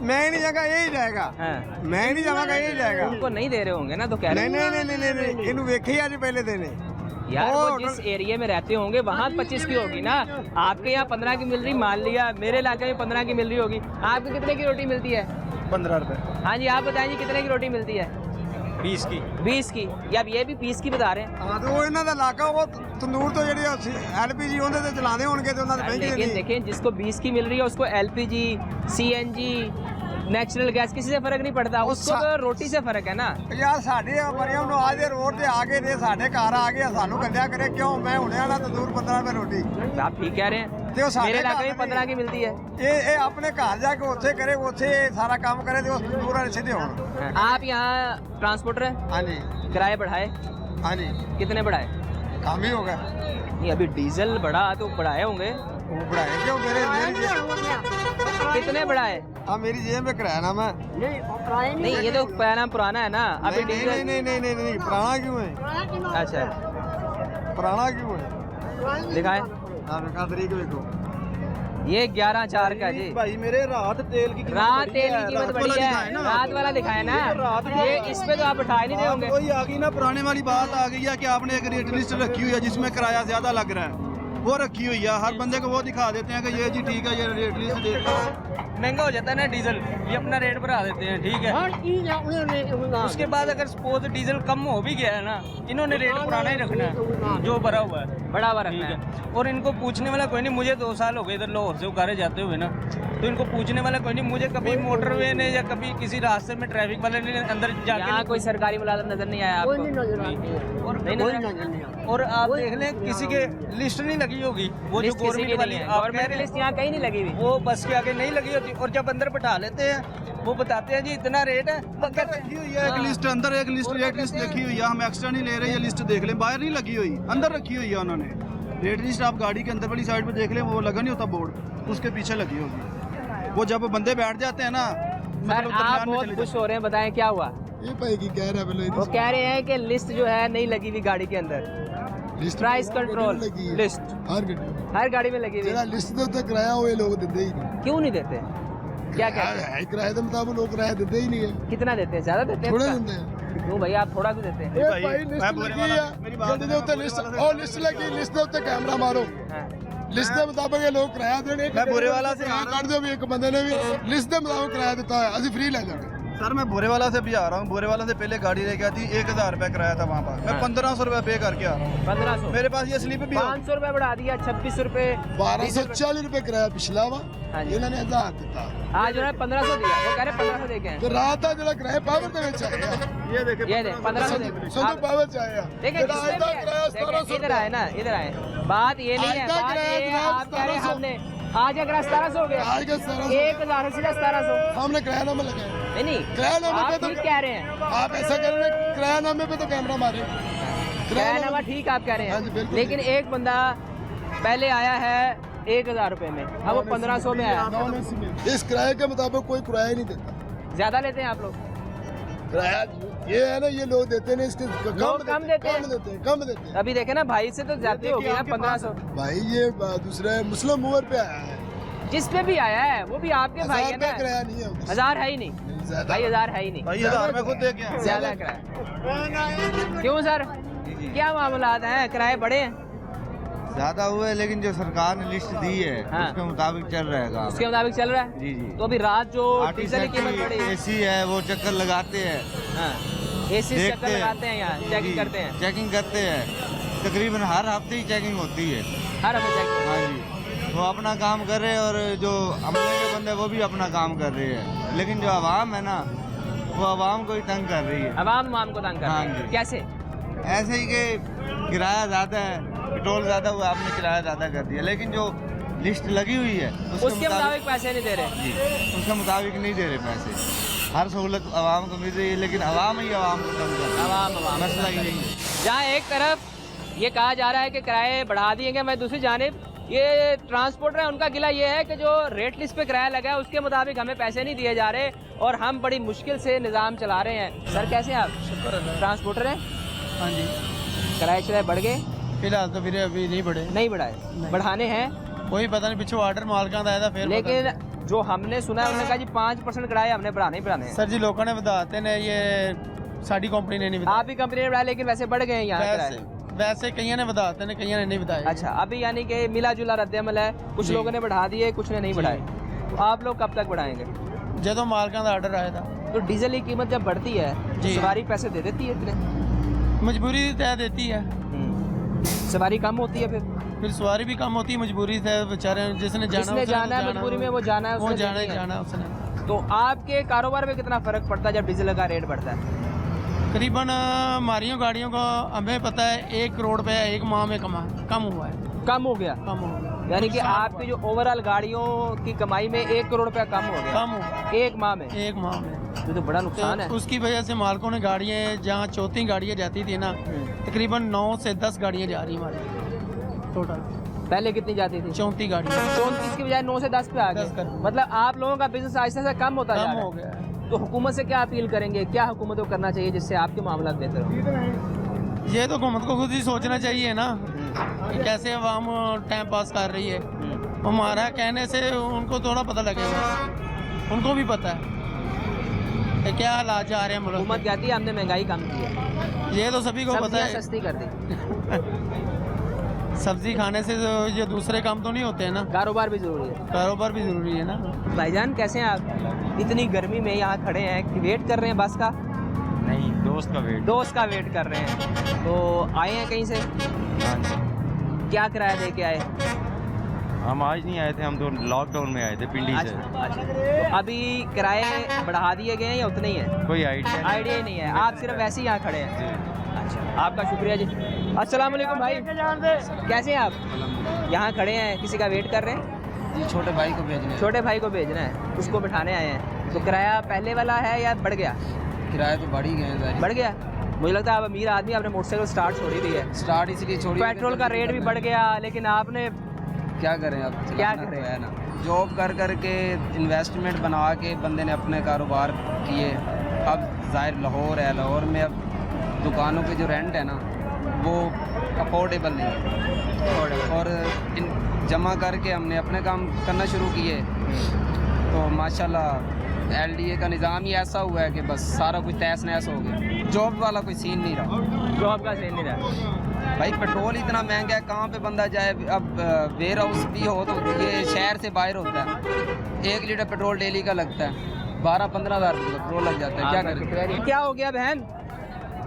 S3: मैं नहीं जाएगा यही जाएगा
S1: हाँ।
S3: मैं नहीं जाऊंगा यही जाएगा
S1: उनको नहीं दे रहे होंगे ना, तो कह रहे
S3: नहीं
S1: हैं।
S3: नहीं नहीं नहीं इन्हें वेखे आज पहले देने
S1: यार वो
S3: और-
S1: जिस एरिया में रहते होंगे वहाँ 25 की होगी ना। आपके यहाँ 15 की मिल रही, मान लिया मेरे इलाके में 15 की मिल रही होगी। आपको कितने की रोटी मिलती है?
S3: 15 रुपए
S1: हाँ जी, आप बताएं जी कितने की रोटी मिलती है?
S3: 20 की
S1: 20 की। या अब ये भी 20 की बता रहे हैं।
S3: हाँ तो वो इन्हों का इलाका वो तंदूर तो जी LPG उन्हें तो चलाते होंगे तो उन्होंने महंगी
S1: लेकिन
S3: देनी
S1: देखें जिसको 20 की मिल रही है उसको LPG CNG नेचुरल गैस किसी से फर्क नहीं पड़ता, उसको तो रोटी से फर्क है ना।
S3: यार साढ़े मरियम नो आज रोड ते आगे दे साढ़े घर आ गया सानू गंदिया करे क्यों मैं हुने वाला तंदूर 15 रुपए रोटी
S1: आप ठीक कह रहे हैं।
S3: ते वो साढ़े
S1: मेरे इलाके में
S3: घर
S1: 15 की मिलती है।
S3: ये अपने घर जाके उसे करे उसे सारा काम करे तो तंदूर वाले सीधे हों।
S1: आप यहाँ ट्रांसपोर्टर है,
S3: हाँ जी
S1: किराए बढ़ाए?
S3: हाँ जी
S1: कितने बढ़ाए?
S3: काम ही होगा
S1: नहीं अभी डीजल बढ़ा तो बढ़ाए होंगे।
S3: वो बढ़ाए क्यों मेरी
S1: कितने बढ़ाए?
S3: हाँ मेरी जेब में कराया ना मैं
S1: नहीं ये तो पुराना है ना अभी
S3: नहीं
S1: डीजल।
S3: नहीं नहीं नहीं नहीं पुराना क्यों है
S1: अच्छा
S3: पुराना क्यों है
S1: दिखाए।
S3: हाँ का तरीक देखो
S1: ये 11,400 का जी।
S6: भाई मेरे रात तेल की
S1: रात तेल की कीमत बढ़ी है, रात वाला दिखाया ना। ये इस पे तो आप उठाए नहीं देंगे।
S6: वही आ गई ना, पुराने वाली बात आ गई है कि आपने एक रेट लिस्ट रखी हुई है जिसमें किराया ज्यादा लग रहा है, वो रखी हुई है। हर बंदे को वो दिखा देते हैं कि ये जी ठीक है, ये रेट लिस्ट देख लो।
S8: महंगा हो जाता है ना डीजल, ये अपना रेट बढ़ा देते हैं, ठीक है। उसके बाद अगर सपोज डीजल कम हो भी गया है ना, इन्होंने रेट पुराना ही रखना है जो भरा हुआ है,
S1: बड़ा हुआ
S8: ठीक
S1: रखना है।
S8: है। और इनको पूछने वाला कोई नहीं। मुझे 2 साल हो गए इधर लाहौर से उकारे जाते हुए ना, तो इनको पूछने वाला कोई नहीं। मुझे कभी मोटरवे ने या कभी किसी रास्ते में ट्रैफिक वाले ने अंदर
S1: यहाँ
S8: जाके
S1: कोई सरकारी मुलाजिम नजर नहीं आया आपको? नहीं नजर आया?
S8: और आप देख लें किसी के लिस्ट नहीं लगी होगी, वो जो
S1: लिस्ट किसी की
S8: गवर्नमेंट वाली
S1: नहीं है।
S8: आप कह
S1: गवर्नमेंट
S8: रहे
S1: लिस्ट यहाँ कहीं नहीं लगी हुई।
S8: वो बस के आगे नहीं लगी होती। और जब अंदर बैठा लेते हैं वो बताते हैं जी इतना रेट है,
S6: रखी हुई है एक लिस्ट, अंदर एक लिस्ट रेट लिस्ट लिखी हुई है। हम एक्स्ट्रा नहीं ले रहे, ये लिस्ट देख लें, बाहर नहीं लगी हुई, अंदर रखी हुई है उन्होंने। रेट लिस्ट आप गाड़ी के अंदर वाली साइड पे देख लें, वो लगा नहीं होता बोर्ड, उसके पीछे लगी होगी। वो जब बंदे बैठ जाते हैं ना,
S1: सर
S6: मतलब
S1: आप
S6: दरमियान में
S1: बहुत
S6: चले
S1: खुश हो रहे हैं, बताएं क्या हुआ?
S9: ये भाई की कह रहा है
S1: वो कह रहे हैं कि लिस्ट जो है नहीं लगी हुई गाड़ी के अंदर, प्राइस कंट्रोल लिस्ट हर गाड़ी में लगी हुई
S9: ਜਿਹੜਾ
S1: है।
S9: ਲਿਸਟ ਦੇ ਉੱਤੇ ਕਿਰਾਇਆ ਹੋਏ ਲੋਕ ਦਿੰਦੇ ਹੀ ਨਹੀਂ
S1: क्यों नहीं देते? क्या कहते हैं?
S9: ਹੈ ਕਿਰਾਏ ਦੇ ਮੁਤਾਬਕ ਲੋਕ ਕਿਰਾਇਆ ਦਿੰਦੇ ਹੀ ਨਹੀਂ ਹੈ
S1: कितना देते हैं? ज्यादा देते हैं
S9: ਥੋੜੇ
S1: इसका?
S9: ਦਿੰਦੇ ਆ
S1: क्यों भैया आप थोड़ा क्यों देते हैं?
S9: ਇਹ ਭਾਈ ਲਿਸਟ ਲੱਗੀ ਆ ਗੱਡੀ ਦੇ ਉੱਤੇ ਲਿਸਟ ਉਹ ਲਿਸਟ ਲੱਗੀ ਲਿਸਟ ਦੇ ਉੱਤੇ ਕੈਮਰਾ ਮਾਰੋ
S1: हाँ।
S9: ਲਿਸਟ ਦੇ ਮੁਤਾਬਕ ਇਹ ਲੋਕ ਕਿਰਾਇਆ ਦੇਣੇ
S6: ਮੈਂ ਬੋਰੇ ਵਾਲਾ ਸੇ ਆ
S9: ਕੱਢ ਦਿਓ ਵੀ ਇੱਕ ਬੰਦੇ ਨੇ ਵੀ ਲਿਸਟ ਦੇ ਮੁਤਾਬਕ ਕਿਰਾਇਆ ਦਿੱਤਾ ਹੋਇਆ ਅਸੀਂ ਫ੍ਰੀ ਲੈ ਜਾਵਾਂਗੇ
S6: सर मैं बोरे वाला से भी आ रहा हूँ। बोरे वाला से पहले गाड़ी लेके आती 1,000 रुपया किराया था वहाँ पर, मैं 1,500 रुपया पे करके आ रहा हूँ।
S1: 1500
S6: मेरे पास ये स्लिप भी है।
S1: 500 रुपए बढ़ा दिया, 26 रुपए
S9: 1240 ਰੁਪਏ ਕਿਰਾਇਆ ਪਿਛਲਾ ਵਾ
S1: हाँ जी।
S9: ਇਹਨਾਂ ਨੇ 1000 ਦਿੱਤਾ
S1: आज जो है 1500 दिया, वो कह रहे 1500 दे के हैं।
S9: ਤੇ ਰਾਤ ਦਾ ਜਿਹੜਾ ਕਿਰਾਇਆ ਪਾਵਰ ਦੇ ਵਿੱਚ ਆਇਆ
S6: ये देखे
S1: ये दे 1500 दे के।
S9: ਸਭ ਪਾਵਰ ਚ ਆਇਆ
S1: देखिए
S9: ਜਿਹੜਾ ਅੱਜ ਦਾ ਕਿਰਾਇਆ 1700
S1: इधर आए ना, इधर आए। बात ये नहीं है,
S9: आज का
S1: बात
S9: किराया
S1: ये है
S9: जनाब
S1: आप कह रहे हैं
S9: 1700
S1: हमने आज अगर 1700 हो गया,
S9: आज का 1700
S1: 1000 से सीधा 1700।
S9: सामने किरायानामा लगा है
S1: नहीं नहीं
S9: किरायानामे पे
S1: आप
S9: तो
S1: ठीक कह रहे हैं,
S9: आप ऐसा कर रहे हैं किरायानामे पे तो कैमरा मारे
S1: किरायानामा ठीक आप कह रहे
S9: हाँ जी,
S1: हैं,
S9: बिल्कुल
S1: लेकिन एक बंदा पहले आया है 1000 रुपए में, अब वो 1500 में आया।
S9: इस किराए के मुताबिक कोई किराया नहीं देता
S1: ज्यादा लेते हैं आप लोग?
S9: किराया ये है ना ये लोग देते हैं इसके
S1: लोग कम देते हैं।
S9: कम देते हैं
S1: अभी देखे ना भाई से तो ज्यादा हो गई ना 1500।
S9: भाई ये दूसरे मुस्लिम मूवर पे आया है
S1: जिस पे भी आया है वो भी आपके भाई है ना।
S9: किराया नहीं है उधर।
S1: 1000 है ही नहीं भाई, 1000 है ही नहीं,
S6: भाई 1000 में खुद दे के आया।
S1: ज्यादा किराया। क्यों सर, क्या मामलात हैं, किराए बढ़े हैं?
S3: ज्यादा हुआ है, लेकिन जो सरकार ने लिस्ट दी है
S1: हाँ।
S3: उसके मुताबिक चल रहा है काम।
S1: उसके मुताबिक चल रहा है।
S3: जी जी।
S1: तो अभी रात जो डीजल की कीमत बढ़ी,
S3: एसी है वो चक्कर लगाते हैं,
S1: हाँ एसी
S3: देखते
S1: चक्कर
S3: हैं।
S1: लगाते हैं, यहाँ चेकिंग
S3: जी,
S1: करते हैं,
S3: चेकिंग करते हैं, तकरीबन हर हफ्ते ही चेकिंग होती है।
S1: हर हमें चेक।
S3: हाँ जी, वो अपना काम कर रहे हैं और जो अमले के बंदे वो भी अपना काम कर रहे हैं, लेकिन जो आवाम है ना वो आवाम को ही तंग कर रही है।
S1: आवाम को तंग कर
S3: हाँ
S1: रही है।
S3: जी।
S1: कैसे?
S3: ऐसे ही कि किराया ज़्यादा है, पेट्रोल ज़्यादा हुआ, आपने किराया ज़्यादा कर दिया, लेकिन जो लिस्ट लगी हुई है
S1: उसके मुताबिक पैसे नहीं दे रहे।
S3: जी उसके मुताबिक नहीं दे रहे पैसे। हर सहूलत आवाम को मिल रही है, लेकिन आवाम ही आवाम को तंग कर रही है।
S1: आवाम
S3: मसला ही नहीं है।
S1: जहाँ एक तरफ ये कहा जा रहा है कि किराए बढ़ा दिए गए, मैं दूसरी जानिब ये ट्रांसपोर्टर है उनका गिला ये है कि जो रेट लिस्ट पे किराया लगा है उसके मुताबिक हमें पैसे नहीं दिए जा रहे और हम बड़ी मुश्किल से निज़ाम चला रहे हैं। सर कैसे हैं आप? ट्रांसपोर्टर हैं?
S8: हाँ जी,
S1: किराए शराए बढ़ गए?
S8: फिलहाल तो फिर अभी नहीं बढ़े,
S1: नहीं बढ़ाए, बढ़ाने हैं
S8: कोई पता नहीं, पिछू ऑर्डर मालकां दा आया था फिर।
S1: लेकिन जो हमने सुना है उन्होंने कहा जी 5% किराए हमने बढ़ाने ही बढ़ाने हैं।
S8: सर जी लोगों ने बताते ने, ये साड़ी कंपनी ने नहीं बताया।
S1: आप ही कंपनी ने बढ़ाया, लेकिन वैसे बढ़ गए हैं यहाँ किराए।
S8: वैसे कईयों ने बताते ने, कईयों ने नहीं बताया।
S1: अच्छा, अभी यानी कि मिला जुला रद्द-ए-अमल है, कुछ
S8: जी।
S1: लोगों ने बढ़ा दिए, कुछ ने नहीं बढ़ाए। तो आप लोग कब तक बढ़ाएंगे?
S8: जो मालकां दा ऑर्डर आया था।
S1: तो डीजल की कीमत जब बढ़ती है तो
S8: जी।
S1: सवारी पैसे दे देती है इतने?
S8: मजबूरी तय देती है,
S1: सवारी कम होती है
S8: फिर सवारी भी कम होती है, मजबूरी से बेचारे जिसने जाना
S1: जिसने जाना है मजबूरी में वो जाना है,
S8: वो
S1: उसने
S8: जाना ही
S1: देनी है।
S8: जाना है उसने।
S1: तो आपके कारोबार में कितना फर्क पड़ता है जब डीजल का रेट बढ़ता है?
S8: करीबन हमारी गाड़ियों का हमें पता है 1 करोड़ रुपया एक माह में कम हुआ है।
S1: कम हो गया,
S8: कम हो गया,
S1: यानी कि आपकी जो ओवरऑल गाड़ियों की कमाई में 1 करोड़ रुपया कम हो गया
S8: कम हो गया
S1: एक माह में।
S8: एक माह में।
S1: तो बड़ा नुकसान है।
S8: तो उसकी वजह से मालकों ने गाड़ियाँ, जहाँ 34 गाड़ियाँ जाती थी ना, तकरीबन 9 से 10 गाड़ियाँ जा रही हमारी टोटल।
S1: पहले कितनी जाती थी?
S8: 34 गाड़ियाँ
S1: 34 की बजाय 9 से 10 पे आ
S8: 10
S1: गए।
S8: कर।
S1: मतलब आप लोगों का बिजनेस आहिस्ता आहिस्ता कम होता जा
S8: कम
S1: रहा
S8: हो
S1: है।
S8: गया है।
S1: तो हुकूमत से क्या अपील करेंगे, क्या हुकूमत को करना चाहिए जिससे आपके मामला बेहतर हो?
S8: ये तो हुकूमत को खुद ही सोचना चाहिए ना कि कैसे अवाम टाइम पास कर रही है। हमारा कहने से उनको थोड़ा पता लगेगा, उनको भी पता है कि क्या हालात जा रहे हैं मुल्क
S1: हुकूमत कहती है हमने महंगाई कम की है,
S8: में। ये तो सभी को पता
S1: सब्जियां
S8: है।
S1: सस्ती कर दी।
S8: सब्जी खाने से तो ये दूसरे काम तो नहीं होते हैं ना,
S1: कारोबार भी जरूरी है।
S8: कारोबार भी ज़रूरी है ना।
S1: भाईजान कैसे हैं आप? इतनी गर्मी में यहाँ खड़े हैं, वेट कर रहे हैं बस का?
S3: नहीं, दोस्त का वेट।
S1: दोस्त का वेट कर रहे हैं। तो आए हैं कहीं से? क्या किराया दे के आए?
S3: हम आज नहीं आए थे, हम तो लॉकडाउन में आए थे पिंडी से।
S1: अच्छा, तो अभी किराए बढ़ा दिए गए हैं या उतने ही हैं?
S3: कोई आइडिया
S1: आइडिया ही नहीं है, आप सिर्फ वैसे ही यहाँ खड़े हैं। अच्छा, आपका शुक्रिया जी। अस्सलाम वालेकुम भाई, कैसे हैं आप? यहाँ खड़े हैं, किसी का वेट कर रहे हैं?
S8: जी छोटे भाई को भेजने,
S1: छोटे भाई को भेजना है, उसको बिठाने आए हैं। तो किराया पहले वाला है या बढ़ गया?
S8: किराए तो बढ़ ही गए।
S1: बढ़ गया। मुझे लगता है आप अमीर आदमी, आपने मोटरसाइकिल स्टार्ट छोड़ी हुई है।
S8: स्टार्ट इसलिए छोड़ी,
S1: पेट्रोल का रेट भी बढ़ गया, लेकिन आपने
S8: क्या करें अब,
S1: क्या
S8: चलाना
S1: करें?
S8: तो है ना। जॉब कर कर के इन्वेस्टमेंट बना के बंदे ने अपने कारोबार किए। अब ज़ाहिर लाहौर है, लाहौर में अब दुकानों के जो रेंट है ना वो अफोर्डेबल नहीं है, और जमा करके हमने अपने काम करना शुरू किए। तो माशाल्लाह LDA का निज़ाम ही ऐसा हुआ है कि बस सारा कुछ तहस नहस हो गया। जॉब वाला कोई सीन नहीं रहा,
S1: जॉब का सीन नहीं रहा।
S8: भाई पेट्रोल इतना महंगा है, कहाँ पे बंदा जाए। अब वेयर हाउस भी हो तो ये शहर से बाहर होता है, 1 लीटर पेट्रोल डेली का लगता है, 12-15 हज़ार पेट्रोल लग जाता है। क्या करें?
S1: क्या हो गया बहन?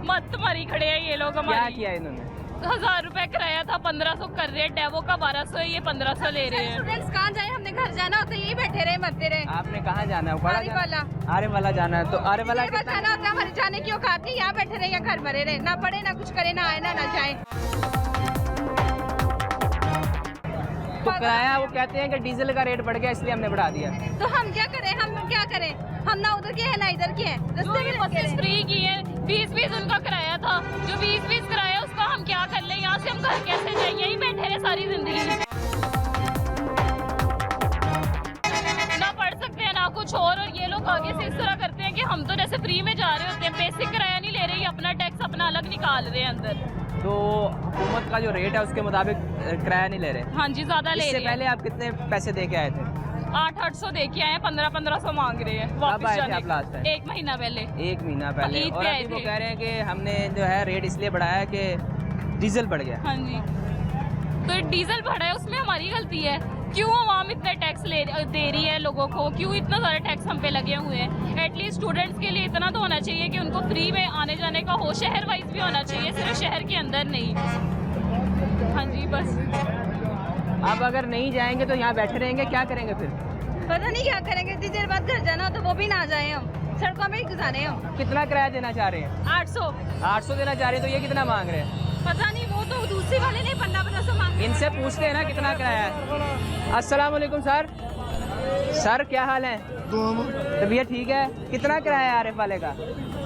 S10: मत मारी खड़े हैं ये लोग
S1: क्या
S10: हमारी।
S1: किया इन्होंने?
S10: 1000 रुपए किराया था, 1500 कर रहे, डेवो का 1200 है, ये 1500 ले रहे हैं।
S11: स्टूडेंट्स कहाँ जाए, हमने घर जाना होता है, यही बैठे रहे मरते रहे।
S1: आपने कहाँ जाना है?
S11: आरे वाला।
S1: आरे वाला जाना है। तो आरे वाला
S11: मेरे पास जाना होता है, हमारे जाने की औकात नहीं, यहाँ बैठे रहे या घर मरे रहे, ना पढ़े ना कुछ करे, ना आए ना जाए।
S1: तो किराया वो कहते हैं कि डीजल का रेट बढ़ गया इसलिए हमने बढ़ा दिया।
S11: तो हम क्या करें, हम ना उधर के हैं ना इधर के हैं, रस्ते में लगे
S10: बसेस
S11: रहे।
S10: फ्री की है, 20-20 उनका किराया था, जो 20-20 किराया उसका हम क्या कर ले, यहाँ से हम घर कैसे जाए, यहीं बैठे रहे सारी जिंदगी। ना पढ़ सकते हैं ना कुछ और ये लोग आगे से इस तरह करते हैं कि हम तो जैसे फ्री में जा रहे होते हैं, बेसिक किराया नहीं ले रहे, ये अपना टैक्स अपना अलग निकाल रहे हैं अंदर।
S1: तो हुकूमत का जो रेट है उसके मुताबिक किराया नहीं ले रहे।
S10: हाँ जी, ज्यादा ले
S1: इससे
S10: रहे हैं।
S1: पहले आप कितने पैसे दे के आए थे?
S10: 800 दे के आए हैं, 1500 मांग रहे हैं
S1: कब
S10: वापस
S1: आए थे
S10: जाने
S1: आप
S10: का।
S1: Last time?
S10: 1 महीना पहले।
S1: 1 महीना पहले।
S10: ईद
S1: और
S10: पे
S1: अभी
S10: आए
S1: वो
S10: थे।
S1: कह रहे हैं कि हमने जो है रेट इसलिए बढ़ाया कि डीजल बढ़ गया।
S10: हाँ जी, तो डीजल बढ़ा है, उसमें हमारी गलती है। क्यों आवाम इतना टैक्स दे रही है लोगों को, क्यों इतना ज़्यादा टैक्स हम पे लगे हुए हैं? एटलीस्ट स्टूडेंट्स के लिए इतना तो होना चाहिए कि उनको फ्री में आने जाने का हो, शहर वाइज भी होना चाहिए, सिर्फ शहर के अंदर नहीं। हाँ जी, बस।
S1: अब अगर नहीं जाएंगे तो यहाँ बैठे रहेंगे, क्या करेंगे फिर?
S11: पता नहीं क्या करेंगे, इतनी देर बाद घर जाना तो वो भी ना जाए, हम सड़कों में ही गुजारे हम।
S1: कितना किराया देना चाह रहे हैं?
S11: 800।
S1: 800 देना चाह रहे हैं, तो ये कितना मांग रहे हैं?
S11: पता नहीं, वो तो दूसरी वाले ने 1500 मांगे।
S1: इनसे पूछते हैं ना कितना किराया है। अस्सलाम वालेकुम सर। सर क्या हाल है? तबीयत ठीक है? कितना किराया है आरिफ वाले का?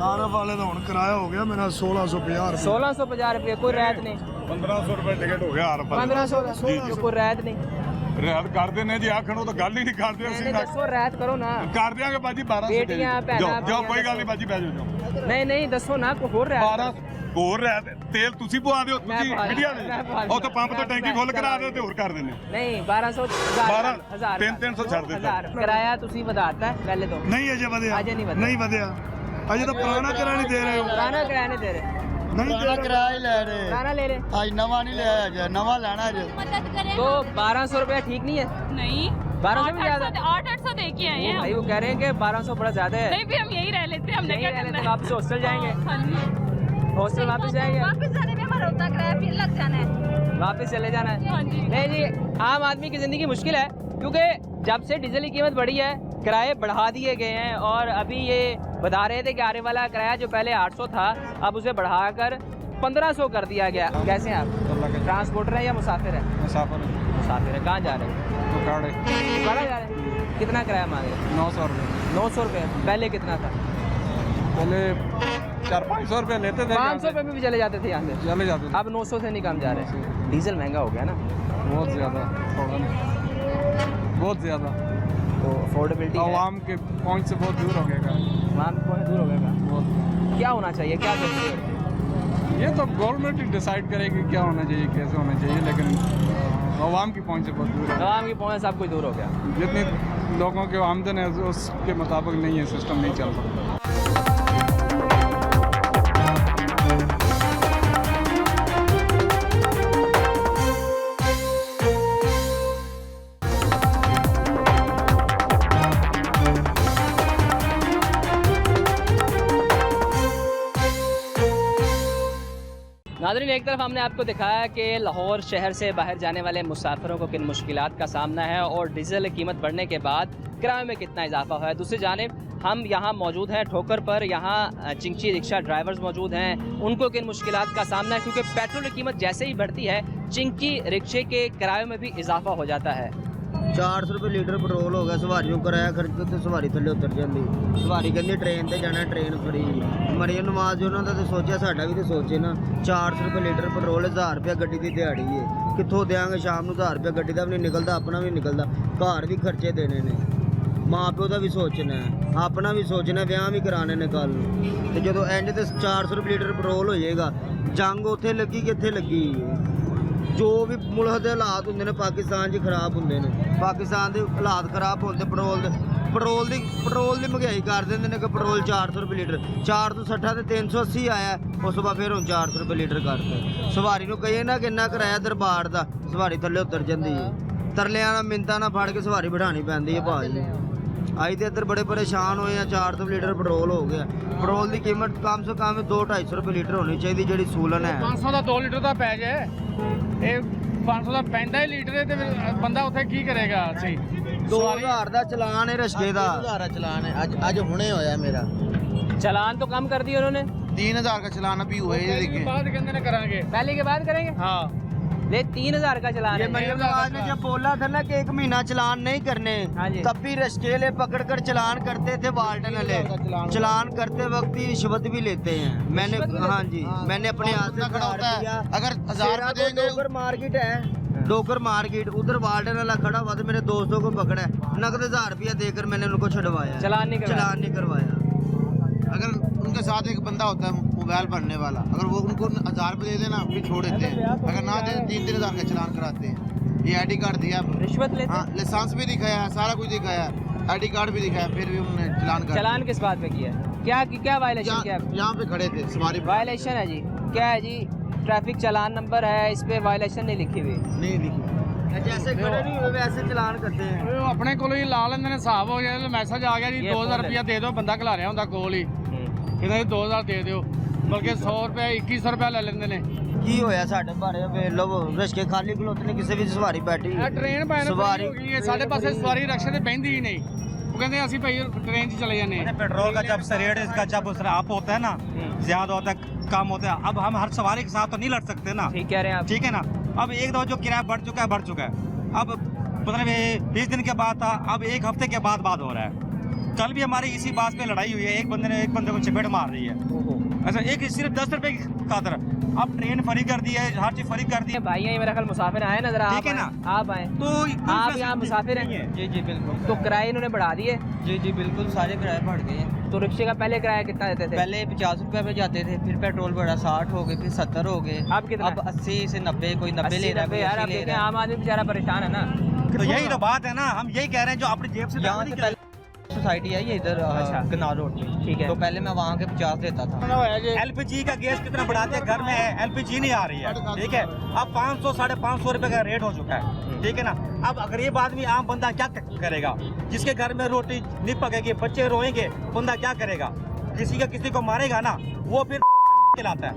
S9: आरफ वाले का हुण किराया हो गया मेरा 1650 रुपये।
S1: 1650 रुपये, कोई रियायत नहीं?
S2: 1500 रुपए टिकट हो गया आरफ
S1: 1500 कोई रियायत नहीं?
S2: रियायत कर देने जी, आखणो तो गल ही नहीं करते
S1: मैंने दसो रियायत करो ना।
S2: कर देंगे बाजी 1200
S1: बेटियां भैनां
S2: जाओ कोई गल नहीं बाजी बह जाओ।
S1: नहीं दसो ना, कोई होर रियायत।
S2: 12 ਹੋਰ ਰਹਿ ਤੇਲ ਤੁਸੀਂ ਪਵਾ ਦਿਓ, ਤੁਸੀਂ ਮੀਡੀਆ ਦੇ ਉਹ ਤਾਂ ਪੰਪ ਤੋਂ ਟੈਂਕੀ ਫੁੱਲ ਕਰਾ ਦਿਓ ਤੇ ਹੋਰ ਕਰ ਦਿੰਦੇ।
S1: नहीं 1200 1000
S2: 300 ਛੱਡ ਦਿੱਤਾ।
S1: किराया ਤੁਸੀਂ ਵਧਾਤਾ है पहले तो?
S9: नहीं अजय वधिया,
S1: अजय नहीं ਵਧਿਆ।
S9: नहीं वधिया, अजय तो पुराना किराया नहीं दे रहे हो।
S1: पुराना किराया नहीं दे रहे,
S9: नहीं दे रहे।
S3: किराया ही ले रहे,
S1: पुराना ले रहे।
S3: आज नवा नहीं लिया है, नवा लेना है।
S10: मदद करें।
S1: तो 1200 रुपया ठीक नहीं है?
S10: नहीं,
S1: 1200 भी ज्यादा।
S10: 800 दे के आए हैं
S1: भाई वो कह रहे हैं कि 1200 बड़ा ज्यादा है।
S10: नहीं, फिर हम यही रह लेते हैं, हमने
S1: नहीं
S10: क्या
S1: रहने
S10: करना
S1: तो
S10: है?
S1: वापस हॉस्टल जाएंगे।
S10: हाँ जी,
S1: हॉस्टल वापस जाएंगे,
S11: वापस जाने में हमारा उतना किराया फिर लग जाना है।
S1: वापस चले जाना है।
S10: हाँ जी।
S1: नहीं जी, आम आदमी की ज़िंदगी मुश्किल है, क्योंकि जब से डीजल की कीमत बढ़ी है किराए बढ़ा दिए गए हैं। और अभी ये बता रहे थे कि आरे वाला किराया जो पहले 800 था, अब उसे बढ़ाकर 1500 कर दिया गया। कैसे हैं आप? ट्रांसपोर्टर हैं या मुसाफिर हैं? मुसाफिर है। कहाँ जा रहे हैं? उकाड़ा जा रहे हैं। कितना किराया मांगे?
S3: 900 रुपये।
S1: 900 रुपये। पहले कितना था?
S3: पहले 400-500 रुपये लेते थे,
S1: 500 रुपये में भी चले जाते थे यहाँ से।
S3: चले जाते थे।
S1: अब 900 से नहीं कम जा रहे। डीजल महंगा हो गया ना
S3: बहुत ज़्यादा, बहुत ज़्यादा।
S1: तो अफोर्डेबिलिटी
S3: आवाम के पहुंच से बहुत दूर हो गया।
S1: आवाम को दूर हो गया।
S3: बहुत।
S1: क्या होना चाहिए, क्या चाहिए?
S3: ये तो गवर्नमेंट ही डिसाइड करेगी क्या होना चाहिए, कैसे होना चाहिए, लेकिन आवाम की पहुंच से बहुत दूर है।
S1: आवाम की पहुँच सब कुछ दूर हो गया।
S3: जितने लोगों के आमदन है उसके मुताबिक नहीं है, सिस्टम नहीं चल सकता।
S1: नाज़रीन, एक तरफ हमने आपको दिखाया कि लाहौर शहर से बाहर जाने वाले मुसाफिरों को किन मुश्किलात का सामना है और डीजल कीमत बढ़ने के बाद किराए में कितना इजाफा हुआ है। दूसरी जानिब हम यहाँ मौजूद हैं ठोकर पर, यहाँ चिंची रिक्शा ड्राइवर्स मौजूद हैं, उनको किन मुश्किलात का सामना है, क्योंकि पेट्रोल की कीमत जैसे ही बढ़ती है चिंकी रिक्शे के किराए में भी इजाफा हो जाता है।
S8: 400 रुपये लीटर पेट्रोल हो गया, सवारियों किराया खर्च तो सवारी थले उतर जाती। सवारी कहती ट्रेन से जाना, ट्रेन फ्री। मरियम नवाज उन्होंने तो सोचा, साडा भी तो सोचे ना। 400 रुपये लीटर पेट्रोल, 1000 रुपया गड्डी की दिहाड़ी है, कितों देंगे शाम को? 1000 रुपया गड्डी का भी नहीं निकलता, अपना भी निकलता, घर भी खर्चे देने ने, माँ प्यो का भी सोचना है, अपना भी सोचना, ब्याह भी कराने ने कल। तो जो एंड तो 400 रुपये लीटर पेट्रोल हो जाएगा, जंग उत्थे लगी कि इत्थे लगी। जो भी मुल्क के हालात होंगे ने पाकिस्तान च खराब होंगे ने, पाकिस्तान के हालात खराब होते पेट्रोल की महंगाई कर देंगे ने कि पेट्रोल 400 रुपये लीटर, 460 तो 380 आया, उस बाद फिर हम 400 रुपये लीटर करते। सवारी को कहिए ना कि इन्ना किराया दरबार का, सवारी थले उतर जाती है, तरलियां ना मिन्नतां ना फड़ के सवारी बिठानी पैंदी है भाजी। अज तो इधर बड़े परेशान होए हैं, 400 लीटर पेट्रोल हो गया। पेट्रोल की कीमत कम से कम 200-250 रुपये लीटर होनी चाहिए, जी सूलन है।
S3: 500 का 2 लीटर का पै जाए, ਇਹ 500 ਦਾ ਪੈਂਦਾ ਹੀ ਲੀਟਰ ਹੈ, ਤੇ ਬੰਦਾ ਉੱਥੇ ਕੀ ਕਰੇਗਾ? ਅਸੀਂ
S8: 2000 ਦਾ ਚਲਾਨ ਹੈ ਰਸ਼ਕੇ ਦਾ, 2000 ਦਾ ਚਲਾਨ ਹੈ, ਅੱਜ ਹੁਣੇ ਹੋਇਆ ਮੇਰਾ।
S1: चालान तो कम कर दिए उन्होंने,
S8: 3000 का चलान अभी हुआ है, लेकिन
S3: ਬਾਅਦ ਕਹਿੰਦੇ ਨੇ ਕਰਾਂਗੇ।
S1: पहले के बाद करेंगे।
S3: हाँ,
S1: ले 3000 का चलान
S8: ये
S1: है।
S8: मरियम नवाज ने जब बोला था ना कि 1 महीना चलान नहीं करने,
S1: हाँ जी।
S8: तब भी रश्केले पकड़ कर चलान करते थे वाल्टन वाले। चलान करते वक्त ही रिश्वत भी लेते हैं। मैंने हाँ जी, मैंने अपने हाथ से खड़ा दिया। अगर 1000 देंगे, डोगर मार्केट है, डोगर मार्केट, उधर वाल्टन वाला खड़ा हुआ था, मेरे दोस्तों को पकड़ा है, नकद 1000 रुपया देकर मैंने उनको छुड़वाया।
S1: चलान नहीं
S8: करवाया। अगर उनके साथ एक बंदा होता है मोबाइल भरने वाला, अगर वो उनको 1000 रुपये दे देना फिर छोड़ देते हैं, अगर ना दे 3-3 हज़ार का चलान कराते हैं।
S5: ये आईडी कार्ड दिया,
S1: रिश्वत लेते
S5: हाँ, लाइसेंस भी दिखाया है, सारा कुछ दिखाया है, आईडी कार्ड भी दिखाया, फिर भी उन्होंने चलान कर
S1: चलान किस बात पे किया? क्या वायलेशन किया?
S5: यहाँ पे खड़े थे सवारी
S1: वायलेशन है जी, क्या है जी? ट्रैफिक चालान नंबर है, इस पे वायलेशन नहीं लिखी हुई।
S5: नहीं दिखी,
S8: जैसे खड़े नहीं हुए वैसे चलान करते हैं।
S4: अपने को ही ला लेंगे, हिसाब हो गया, मैसेज आ गया जी 2000 रुपया दे दो, बंदा खिला रहा होंगे कोल ही, कहते 2000 दे दो, बल्कि 100 रुपया 2100 रुपया ले लेंगे ने।
S8: की होया साढ़े बारे वे लो रिश्के खाली खलोते ने, किसी भी सवारी बैठी
S4: ट्रेन सवारी हो गई है, साढ़े पासे सवारी रक्शे ते बहती ही नहीं, वो कहते ਅਸੀਂ ਭਾਈ ट्रेन चले जाने।
S3: पेट्रोल का जब से रेट इसका जब अप होता है ना, ज्यादा होता है कम होता है, अब हम हर सवारी के साथ तो नहीं लड़ सकते ना।
S1: ठीक कह रहे हैं आप।
S3: ठीक है ना, अब एक दफा जो किराया बढ़ चुका है, अब मतलब 20 दिन के बाद था, अब एक हफ्ते के बाद हो रहा है। कल भी हमारी इसी बात पे लड़ाई हुई है, एक बंदे को चपेट मार रही है, ऐसा एक सिर्फ 10 रुपए की खातिर। अब ट्रेन फ्री कर दी है, हर चीज फ्री कर दी है।
S1: भाई मेरा ख्याल मुसाफिर आए नजर,
S3: ठीक है ना,
S1: आप आए
S3: तो
S1: आप यहाँ मुसाफिर हैं?
S8: जी जी बिल्कुल।
S1: तो किराए इन्होंने बढ़ा दिए?
S8: जी जी बिल्कुल, सारे किराए बढ़ गए हैं।
S1: तो रिक्शे का पहले किराया कितना देते थे?
S8: पहले 50 रुपए पे जाते थे, फिर पेट्रोल बढ़ा 60 हो गए, फिर 70 हो गए,
S1: अब कितना?
S8: अब 80 से 90, कोई 90 ले रहा है,
S1: यार, आप देखें आम आदमी बेचारा परेशान है ना।
S3: तो यही तो बात है ना, हम यही कह रहे हैं, जो अपनी जेब से
S8: यहाँ से पहले सोसाइटी आई है इधर कनाल रोड पे,
S1: ठीक है।
S8: तो पहले मैं वहाँ के 50 देता था।
S3: एलपीजी का गैस कितना बढ़ाते हैं, घर में है एलपीजी नहीं आ रही है, ठीक है, अब 500 550 रुपए का रेट हो चुका है, ठीक है ना। अब गरीब आदमी आम बंदा क्या करेगा, जिसके घर में रोटी नहीं पकेगी, बच्चे रोएंगे, बंदा क्या करेगा? किसी को मारेगा ना, वो फिर खिलाता है।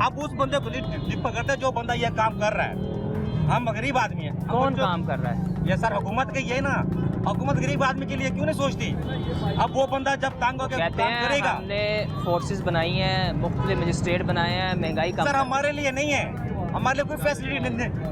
S3: अब उस बंदे को नहीं पकड़ते जो बंदा ये काम कर रहा है। हम गरीब आदमी है।
S1: कौन काम कर रहा है?
S3: ये सर हुकूमत का ये ना, हुकूमत गरीब आदमी के लिए क्यों नहीं सोचती? अब वो बंदा जब तंग होकर
S1: कहते
S3: काम
S1: हैं
S3: करेगा।
S1: हमने फोर्सेस बनाई हैं, मुख्तलिफ मजिस्ट्रेट बनाए हैं, महंगाई कम।
S3: सर हमारे लिए नहीं है, हमारे लिए कोई फैसिलिटी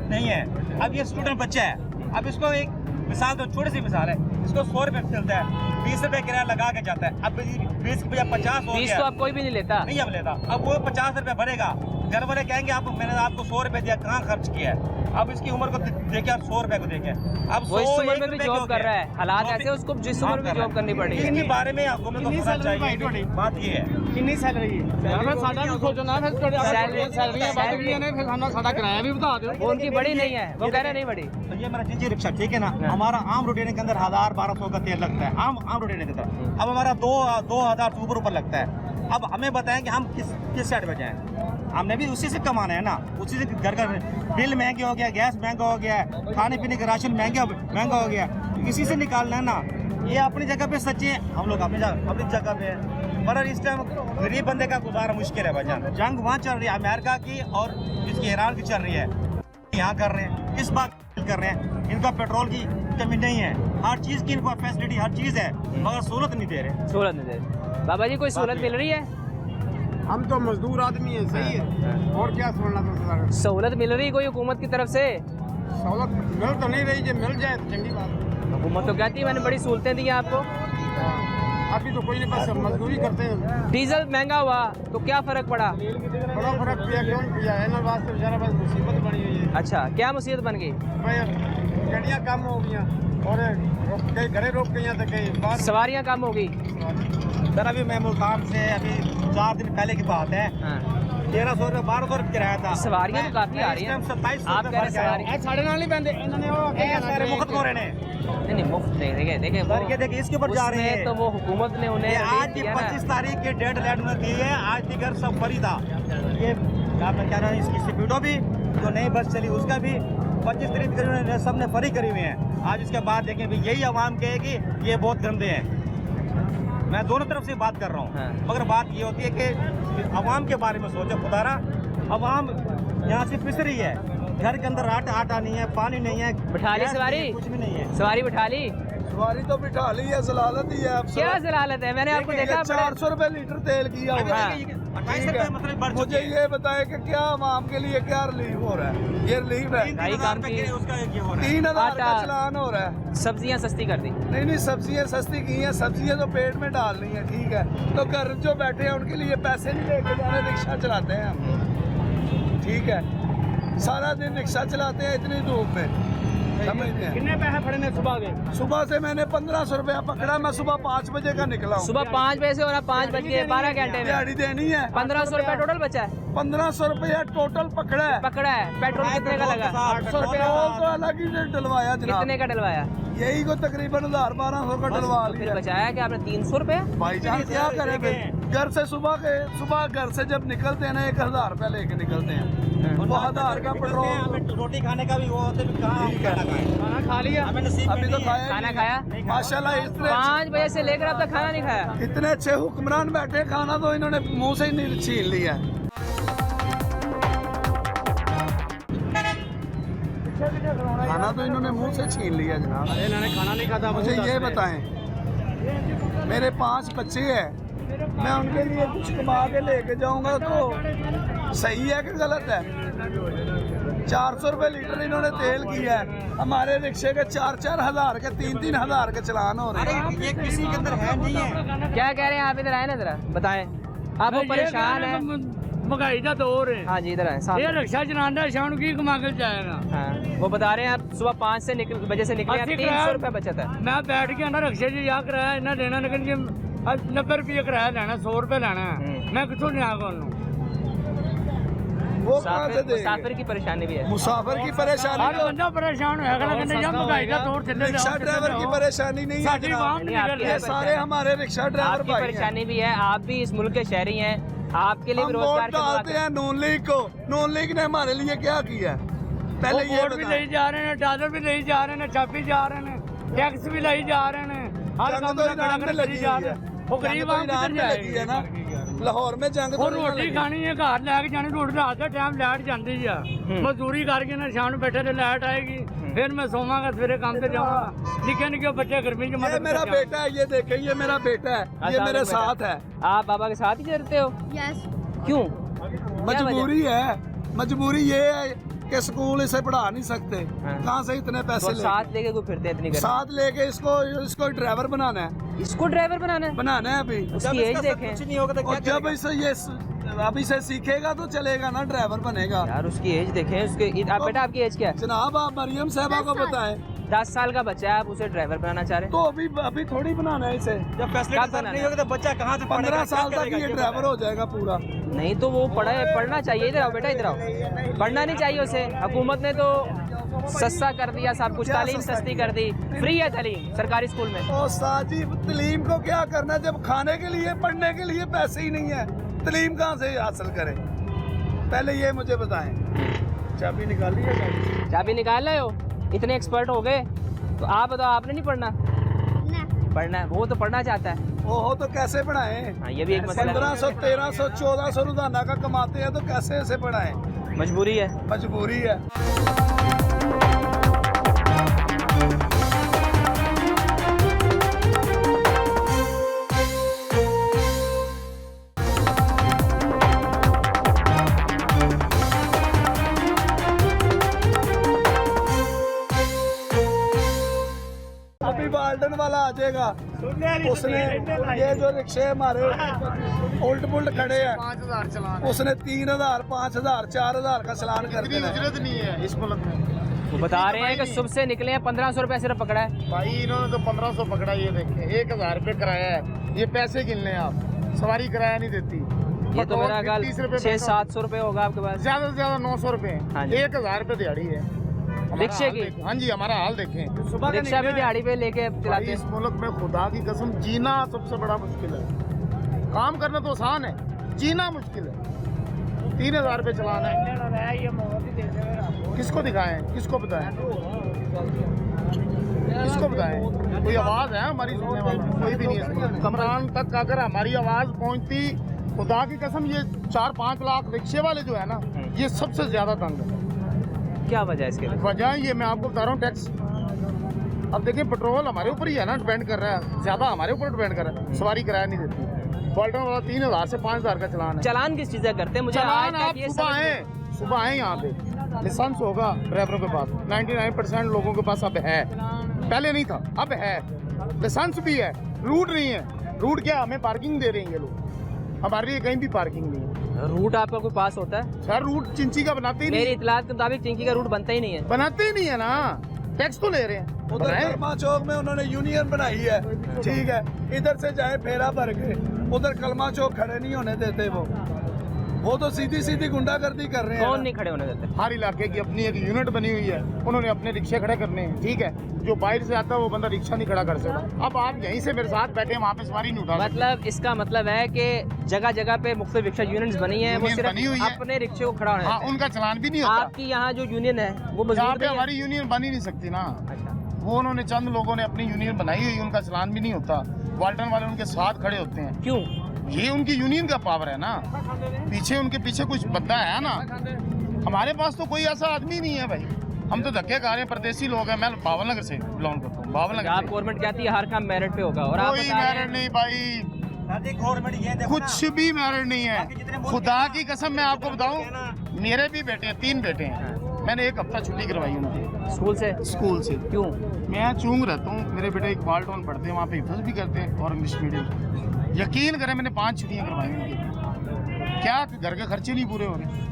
S3: नहीं है। अब ये स्टूडेंट बच्चा है, अब इसको एक मिसाल तो छोटी सी मिसाल है, इसको 100 रुपए मिलता है, 20 रुपए किराया लगा के जाता है, अब 20 की बजाय 50 हो गया।
S1: तो अब कोई भी नहीं लेता,
S3: नहीं अब लेता, अब वो 50 रुपए भरेगा, घर वाले कहेंगे आप मैंने आपको 100 रुपए दिया, कहाँ खर्च किया है? अब इसकी उम्र को देखे, आप 100 रुपए को देखे, अब
S1: वो इस उम्र में भी जॉब कर रहा है, हालात ऐसे उसको जिस उम्र में जॉब करनी पड़ी है।
S3: इनके बारे में हुकूमत को सोचना चाहिए। बात ये है,
S4: कितनी सैलरी है? साडा भी सोचो ना, फिर सैलरियां बढ़ गई ने, फिर हम साडा किराया भी बता दो।
S1: उनकी बड़ी नहीं है, वो कह रहे नहीं बड़ी।
S3: तो ये मेरा निजी रिक्शा, ठीक है ना, हमारा आम रोटेने के अंदर 1000-1200 का तेल लगता है, आम रोटेने के अंदर। अब हमारा 2000 से ऊपर लगता है। अब हमें बताएं कि हम किस साइड पे जाएं? हमने भी उसी से कमाना है ना, उसी से घर का बिल महंगे हो गया, गैस महंगा हो गया है, खाने पीने का राशन महंगा हो गया, इसी से निकालना है ना। ये अपनी जगह पे सच्चे हैं, हम लोग अपनी जगह पे हैं, पर इस टाइम गरीब बंदे का गुजारा मुश्किल है भाईजान। जंग वहाँ चल रही है अमेरिका की और इसकी ईरान की चल रही है, यहाँ कर रहे हैं, किस बात कर रहे हैं? इनका पेट्रोल की कमी नहीं है, हर चीज़ की इनको फैसिलिटी हर चीज़ है, मगर सहूलत नहीं दे रहे।
S1: सहूलत नहीं दे रहे। बाबा जी कोई सहूलत मिल रही है?
S9: हम तो मजदूर आदमी है, सही है, और क्या सुनना था?
S1: सहूलत मिल रही कोई हुकूमत की तरफ से?
S9: सहूलत मिल तो नहीं रही, जो मिल जाए तो चंगी बात।
S1: हुकूमत तो कहती है मैंने बड़ी सहूलतें दी हैं आपको।
S9: अभी तो कोई नहीं, बस मजदूरी करते हैं।
S1: डीजल महंगा हुआ तो क्या फर्क पड़ा?
S9: बड़ा फर्क पिया, क्यों पिया है ना, वास्ते बेचारा बस मुसीबत बनी हुई है।
S1: अच्छा, क्या मुसीबत बन गई?
S9: गाड़ियाँ कम हो गई और कई घरे रोक गई तो कई बाहर
S1: सवारियाँ कम हो गई।
S3: सर अभी मैं मुल्तान से अभी 4 दिन पहले की बात है, 1300 रुपये 1200 रुपये किराया था।
S1: सवारियाँ तो काफी आ रही हैं।
S3: 2700
S1: आप कह रहे सवारी
S4: साढ़े नाल नहीं बंदे इन्होंने
S3: मुफ्त हो रहे हैं।
S1: नहीं मुफ्त देखे
S3: देखिए इसके ऊपर जा रहे हैं,
S1: तो वो हुकूमत ने उन्हें
S3: आज की 25 तारीख के डेड लाइन में दी है, आज की घर सब फरी था। ये क्या नाम इसकी स्पीडो भी जो नई बस चली उसका भी 25 तारीख के सब ने फरी करी हुई है। आज इसके बाद देखें भी यही आवाम कहेगी ये बहुत गंदे हैं। मैं दोनों तरफ से बात कर रहा हूँ, मगर बात ये होती है कि आवाम के बारे में सोचो खुदारा। आवाम यहाँ से पिस रही है, घर के अंदर आटा नहीं है, पानी नहीं है,
S1: बिठा ली सवारी,
S3: कुछ भी नहीं है।
S1: सवारी बिठा ली,
S9: सवारी तो बिठा ली है, जलालत ही है।
S1: क्या जलालत है? मैंने आपको देखा
S9: 400 रुपए लीटर तेल किया हुआ है।
S3: 28 रुपये मतलब बढ़
S9: मुझे ये बताए कि क्या आवाम के लिए क्या रिलीफ हो रहा है? ये रिलीफ है
S3: 3000 रुपये के उसका ये हो रहा है।
S9: 3000 का चलान हो रहा है।
S1: सब्जियां सस्ती कर दी।
S9: नहीं सब्जियां सस्ती की हैं, सब्जियां तो पेट में डालनी है, ठीक है, तो घर जो बैठे हैं उनके लिए पैसे नहीं लेके जाने, रिक्शा चलाते हैं हम, ठीक है, सारा दिन रिक्शा चलाते हैं इतनी धूप में, समझते हैं।
S3: कितने पैसे फड़े ने सुबह के?
S9: सुबह से मैंने 1500 रुपया पकड़ा, मैं सुबह 5 बजे का निकला हूँ।
S1: सुबह 5 बजे से और अब 5 बज गए 12 घंटे में
S9: दिहाड़ी देनी है।
S1: 1500 रुपया टोटल बचा है।
S9: 1500 रुपया टोटल पकड़ा है।
S1: पकड़ा है। पेट्रोल कितने का लगा?
S9: 800 रुपया तो अलग ही रेट डलवाया जनाब।
S1: कितने का डलवाया?
S9: यही को तकरीबन 1000-1200 का डलवा
S1: फिर
S9: लिया।
S1: बचाया क्या आपने? 300 रुपया?
S9: भाईजान क्या करें भाई, घर से सुबह घर से जब निकलते हैं ना 1000 रुपया लेके निकलते हैं, वो 1000 का पेट्रोल।
S3: रोटी खाने का भी वो होते खाना खा लिया?
S9: अभी तो खाया
S1: खाना खाया?
S9: माशाल्लाह। इस तरह
S1: 5 बजे से लेकर अब तक खाना नहीं खाया?
S9: इतने अच्छे हुक्मरान बैठे, खाना तो इन्होंने मुंह से ही नहीं छीन लिया। खाना तो इन्होंने मुंह से छीन लिया जनाब।
S3: इन्होंने खाना नहीं खाता।
S9: मुझे ये बताएं, मेरे 5 बच्चे हैं, मैं उनके लिए कुछ कमा के लेके जाऊंगा तो सही है कि गलत है? 400 रुपए लीटर इन्होंने तेल किया है, हमारे रिक्शे के 4-4 हज़ार के 3-3 हज़ार के चलान हो रहे हैं।
S3: ये किसी के अंदर है नहीं है।
S1: क्या कह रहे हैं आप? इधर आए ना जरा बताएं। आप वो परेशान है?
S3: महंगाई का दौर है।
S1: हाँ जी इधर आए
S3: ये
S1: सामने।
S3: रिक्शा चलाना शाम की कमा के जाएगा।
S1: हाँ वो बता रहे हैं आप सुबह 5 बजे से निकले, 300 रुपया बचत है।
S3: मैं बैठ के ना रिक्शे से या किराया इन्ना देना, लेकिन ये 90 रुपये किराया लेना, 100 रुपये लेना है, मैं कितों नहीं आगा उन्होंने।
S9: वो कहाँ से देंगे?
S1: मुसाफिर की परेशानी भी है।
S9: मुसाफिर की
S3: हर
S9: परेशानी,
S3: बंदा परेशान होगा, लेकिन जब महंगाई का दौर चले
S9: रिक्शा ड्राइवर की परेशानी नहीं है
S3: साडी
S9: जनाब।
S3: आवाम
S1: नहीं, आपकी
S9: ये सारे हमारे रिक्शा ड्राइवर
S1: आपकी
S9: भाई हैं।
S1: परेशानी भी है, आप भी इस मुल्क के शहरी हैं, आपके लिए भी
S9: हम
S1: रोजगार
S9: वोट
S1: के
S9: डालते
S1: मौके-
S9: हैं नून लीग को, नून लीग ने हमारे लिए क्या किया है? पहले ये
S3: वोट भी ले जा रहे हैं, डॉलर भी ले जा रहे हैं, छापी जा रहे हैं, टैक्स भी ले जा रहे हैं, हर
S9: जंग
S3: काम
S9: तो
S3: में
S9: ईरान में लगी
S3: जा
S9: हुई
S3: रहे
S9: है।
S3: हैं। वो गरीब आम
S9: ईरान
S3: किधर
S9: में लगी है ना,
S3: जाएगी?
S9: लाहौर में जंग
S3: ਉਹ
S9: तो नहीं
S3: ਰੋਟੀ
S9: लगी।
S3: ਖਾਣੀ ਹੈ, ਘਰ ਲੈ ਕੇ ਜਾਣੀ, ਰੋਟੀ ਰਾਤ ਦਾ ਟਾਈਮ ਲਾਈਟ ਜਾਂਦੀ ਆ, ਮਜ਼ਦੂਰੀ ਕਰਕੇ ਨਾ ਸ਼ਾਮ ਨੂੰ ਬੈਠੇ ਤੇ ਲਾਈਟ ਆਏਗੀ, ਫਿਰ ਮੈਂ ਸੋਵਾਂਗਾ, ਸਵੇਰੇ ਕੰਮ ਤੇ ਜਾਵਾਂਗਾ। ਨਿੱਕੇ ਨਿੱਕੇ ਬੱਚੇ गर्मी ਚ
S9: ये मेरा बेटा है, ये देखे, ये मेरा बेटा है, ये
S1: अच्छा,
S9: मेरे
S1: बेटा।
S9: साथ है।
S1: आप बाबा के साथ ही चलते हो?
S11: यस।
S1: क्यों?
S9: मजबूरी है, मजबूरी ये है कि स्कूल इसे पढ़ा नहीं सकते,
S1: हाँ।
S9: कहाँ से इतने
S1: तो
S9: पैसे
S1: साथ लेके कोई फिरते हैं इतनी गर्मी?
S9: साथ लेके इसको ड्राइवर बनाना है,
S1: इसको ड्राइवर बनाना है?
S9: अभी।
S1: उसकी एज देखें
S9: और जब इसे ये अभी से सीखेगा तो चलेगा ना, ड्राइवर बनेगा।
S1: यार, उसकी एज देखें उसके। आप बेटा आपकी एज क्या है?
S9: जनाब आप मरियम साहबा को बताएं।
S1: 10 साल का बच्चा है, आप उसे ड्राइवर बनाना चाह रहे हैं?
S9: तो अभी थोड़ी बनाना है इसे,
S3: जब
S1: फैसिलिटी
S3: फैसिलिटी नहीं होगी तो बच्चा कहाँ से
S9: 15 साल तक ये ड्राइवर हो जाएगा पूरा।
S1: नहीं तो वो पढ़ना चाहिए। इधर आओ बेटा, इधर आओ। पढ़ना नहीं चाहिए उसे। हुकूमत ने तो सस्ता कर दिया सब कुछ, तालीम सस्ती कर दी, फ्री है तालीम सरकारी स्कूल में।
S9: ओ साजी, तलीम को क्या करना जब खाने के लिए पढ़ने के लिए पैसे ही नहीं है, तलीम कहाँ से हासिल करें? पहले ये मुझे बताएं। चाबी निकाली है?
S1: चाबी निकाल रहे हो? इतने एक्सपर्ट हो गए तो आप बताओ, आपने नहीं पढ़ना? पढ़ना है, वो तो पढ़ना चाहता है।
S9: ओहो, तो कैसे पढ़ाएं?
S1: हाँ, ये भी एक मसला है।
S9: 1500, 1300, 1400 रोजाना का कमाते हैं, तो कैसे ऐसे पढ़ाएं?
S1: मजबूरी है।
S9: मजबूरी है। अभी वाल्डन वाला आ जाएगा, उसने ये जो रिक्शे हमारे उल्ट पुल्ट खड़े हैं,
S3: 5000 चलान,
S9: उसने 3000, 5000, 4000 का चलान कर दिया।
S3: उजरत नहीं है इस मुल्क में।
S1: वो बता रहे हैं कि सुबह से निकले हैं, 1500 रुपया सिर्फ पकड़ा है।
S3: भाई इन्होंने तो 1500 पकड़ा, ये देखें 1000 रुपये किराया है, ये पैसे गिन लें आप, सवारी किराया नहीं देती।
S1: ये तो मेरा ख्याल
S3: 30 रुपये
S1: 600-700 रुपये होगा आपके पास।
S3: ज्यादा से ज्यादा 900 रुपये,
S1: हाँ जी।
S3: 1000 रुपये दिहाड़ी है हमारा
S1: रिक्शे
S3: हाल
S1: की?
S3: देखें। हाँ जी, हमारा हाल देखें।
S1: रिक्शा भी दिहाड़ी पे लेके
S3: भाई
S1: चलाते
S3: इस
S1: हैं।
S3: मुल्क में खुदा की कसम जीना सबसे बड़ा मुश्किल है। काम करना तो आसान है, जीना मुश्किल है। 3000 रुपये चलाना है, किसको दिखाएं, किसको बताएं, किसको बताएं? कोई आवाज है हमारी सुनने वाला? कोई भी नहीं है। कमरान तक अगर हमारी आवाज पहुंचती, खुदा की कसम ये 4-5 लाख रिक्शे वाले जो है ना, ये सबसे ज्यादा तंग है।
S1: क्या वजह है इसके लिए?
S3: वजह ये मैं आपको बता रहा हूँ, टैक्स। अब देखिए पेट्रोल हमारे ऊपर ही है ना, डिपेंड कर रहा है, ज्यादा हमारे ऊपर डिपेंड कर रहा है। सवारी किराया नहीं देती। पॉल्टन वाला 3000 से 5000 का चलान है।
S1: चालान किस चीज़ का करते हैं? मुझे आज
S3: चलान
S1: तक
S3: आप
S1: ये
S3: सुबह आए, सुबह आए यहाँ पे, लाइसेंस होगा ड्राइवरों के पास, 99% लोगों के पास अब है, पहले नहीं था, अब है, लाइसेंस भी है, रूट नहीं है। रूट क्या, हमें पार्किंग दे रहे हैं ये लोग, हमारे लिए कहीं भी पार्किंग नहीं है।
S1: रूट आपका कोई पास होता है?
S3: सर रूट चिंची का बनाते ही
S1: मेरी
S3: नहीं,
S1: इतलात के मुताबिक चिंकी का रूट बनता ही नहीं है।
S3: बनाते ही नहीं है ना।
S9: टैक्स तो ले रहे हैं। उधर कलमा चौक में उन्होंने यूनियन बनाई है, ठीक है, इधर से जाए फेरा भर के, उधर कलमा चौक खड़े नहीं होने देते वो तो सीधी सीधी गुंडागर्दी कर रहे हैं।
S1: कौन नहीं खड़े होने देते?
S9: हर इलाके की अपनी एक यूनिट बनी हुई है, उन्होंने अपने रिक्शे खड़े करने हैं, ठीक है, जो बाहर से आता है वो बंदा रिक्शा नहीं खड़ा कर सकता। अब आप यहीं से मेरे साथ बैठे वहाँ पे सवारी नहीं उठा सकते।
S1: मतलब इसका मतलब है कि जगह जगह पे मुख्तलिफ रिक्शा यूनियंस बनी है, वो
S9: यूनियन बनी हुई
S1: सिर्फ
S9: है।
S1: अपने रिक्शे को खड़ा होने
S9: हाँ,
S1: देते हैं।
S9: उनका चलान भी नहीं होता।
S1: आपकी यहाँ जो यूनियन है वो
S9: यहाँ
S1: मजबूत
S9: पे
S1: नहीं है?
S9: हमारी यूनियन बन ही नहीं सकती ना,
S1: अच्छा,
S9: वो उन्होंने चंद लोगों ने अपनी यूनियन बनाई हुई, उनका चलान भी नहीं होता। वाल्टन वाले उनके साथ खड़े होते हैं।
S1: क्यों?
S9: ये उनकी यूनियन का पावर है ना, पीछे उनके पीछे कुछ बंदा है ना। हमारे पास तो कोई ऐसा आदमी नहीं है भाई, हम तो धक्के खा रहे हैं, परदेसी लोग हैं। मैं बावल नगर से बिलोंग करता हूँ, बावल नगर
S1: आप
S9: से।
S1: गवर्नमेंट कहती है हर काम मेरिट पे होगा और आप
S9: कोई
S1: बता रहे
S9: मेरिट
S1: हैं
S9: नहीं भाई,
S3: गवर्नमेंट ये
S9: कुछ भी मेरिट नहीं है। खुदा की कसम मैं आपको बताऊं, मेरे भी बेटे हैं, 3 बेटे हैं, मैंने 1 हफ्ता छुट्टी करवाई उनकी स्कूल से।
S1: क्यों?
S9: मैं चूंग रहता हूँ, मेरे बेटे इकबाल टाउन पढ़ते हैं, वहाँ पे हिफज भी करते हैं और इंग्लिश मीडियम। यकीन करें मैंने 5 छुट्टियाँ करवाई उनकी। क्या घर के खर्चे नहीं पूरे हो रहे?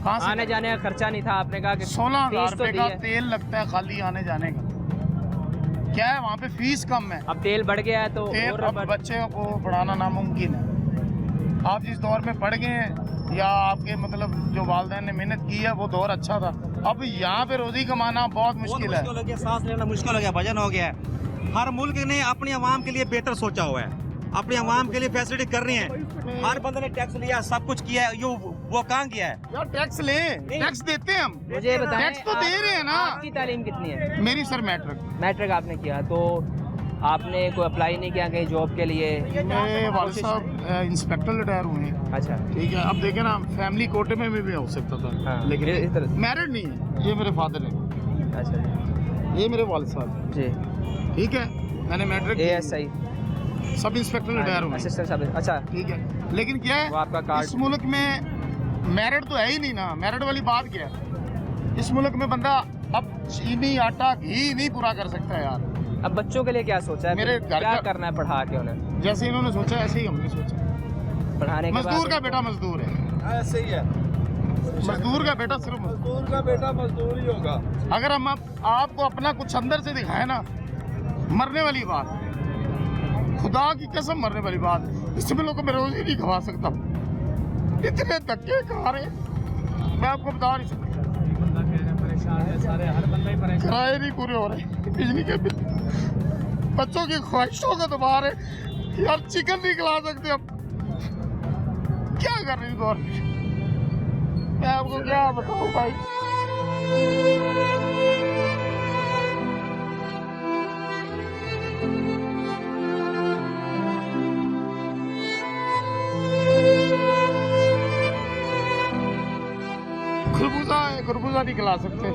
S9: कहाँ से
S1: आने जाने का खर्चा नहीं था, आपने कहा कि
S9: 16,000
S1: फीस तो
S9: रुपए
S1: दी
S9: का
S1: है।
S9: तेल लगता है खाली आने जाने का। क्या है वहाँ पे फीस कम है,
S1: अब तेल बढ़ गया है तो
S9: तेल
S1: और
S9: अब बच्चे को पढ़ाना नामुमकिन है। आप जिस दौर में पढ़ गए हैं या आपके मतलब जो वालिदैन ने मेहनत की है वो दौर अच्छा था। अब यहाँ पे रोजी कमाना बहुत मुश्किल है।
S3: हो गया, सांस लेना मुश्किल हो गया, वजन हो गया है। हर मुल्क ने अपनी आवाम के लिए बेहतर सोचा हुआ है, अपनी आवाम के लिए फैसिलिटी कर रही है। हर बंदे ने टैक्स लिया, सब कुछ किया है, वो कहाँ किया है?
S9: यार टैक्स ले, टैक्स देते हैं हम,
S1: मुझे बताएं,
S9: टैक्स तो दे रहे हैं ना।
S1: आपकी तालीम कितनी है?
S9: मेरी सर मैट्रिक
S1: आपने किया तो आपने कोई अप्लाई नहीं किया कहीं जॉब के लिए?
S9: मेरे वालिद साहब इंस्पेक्टर रिटायर हुए हैं।
S1: अच्छा,
S9: ठीक है, अब देखे ना फैमिली कोटे में भी हो सकता था।
S1: हाँ,
S9: लेकिन
S1: इस तरह
S9: मैरिड नहीं है, ये मेरे फादर है,
S1: अच्छा
S9: ये मेरे वालिद साहब,
S1: जी।
S9: ठीक है, मैंने matric
S1: ASI
S9: sub inspector retire हुए।
S1: असिस्टेंट सब, अच्छा,
S9: ठीक है, लेकिन क्या
S1: वो
S9: है
S1: आपका कार्ड।
S9: इस मुल्क में मैरिड तो है ही नहीं ना। मैरिड वाली बात क्या है? इस मुल्क में बंदा अब चीनी आटा घी नहीं पूरा कर सकता यार।
S1: अब बच्चों के लिए क्या सोचा है?
S9: मेरे घर
S1: क्या
S9: का-
S1: करना है पढ़ा के उन्हें?
S9: जैसे इन्होंने सोचा ऐसे ही हमने सोचा।
S1: पढ़ाने के
S9: मजदूर का
S1: बाद
S9: बेटा मजदूर है,
S6: ऐसे ही है,
S9: मजदूर का बेटा सिर्फ मजदूर।
S6: मजदूर का बेटा मजदूर ही होगा।
S9: अगर हम आपको अपना कुछ अंदर से दिखाए ना, मरने वाली बात, खुदा की कसम मरने वाली बात, इसमें लोगों में रोजी नहीं खवा सकता। इतने धक्के खा रहे, मैं आपको बता नहीं सकता। किराए नहीं पूरे हो रहे, बिजली के बिल, बच्चों की ख्वाहिशों को दबा रहे, यार चिकन नहीं खिला सकते हम। क्या कर रही गवर्नमेंट, मैं आपको क्या बताऊं भाई। खरबूजा नहीं खिला सकते,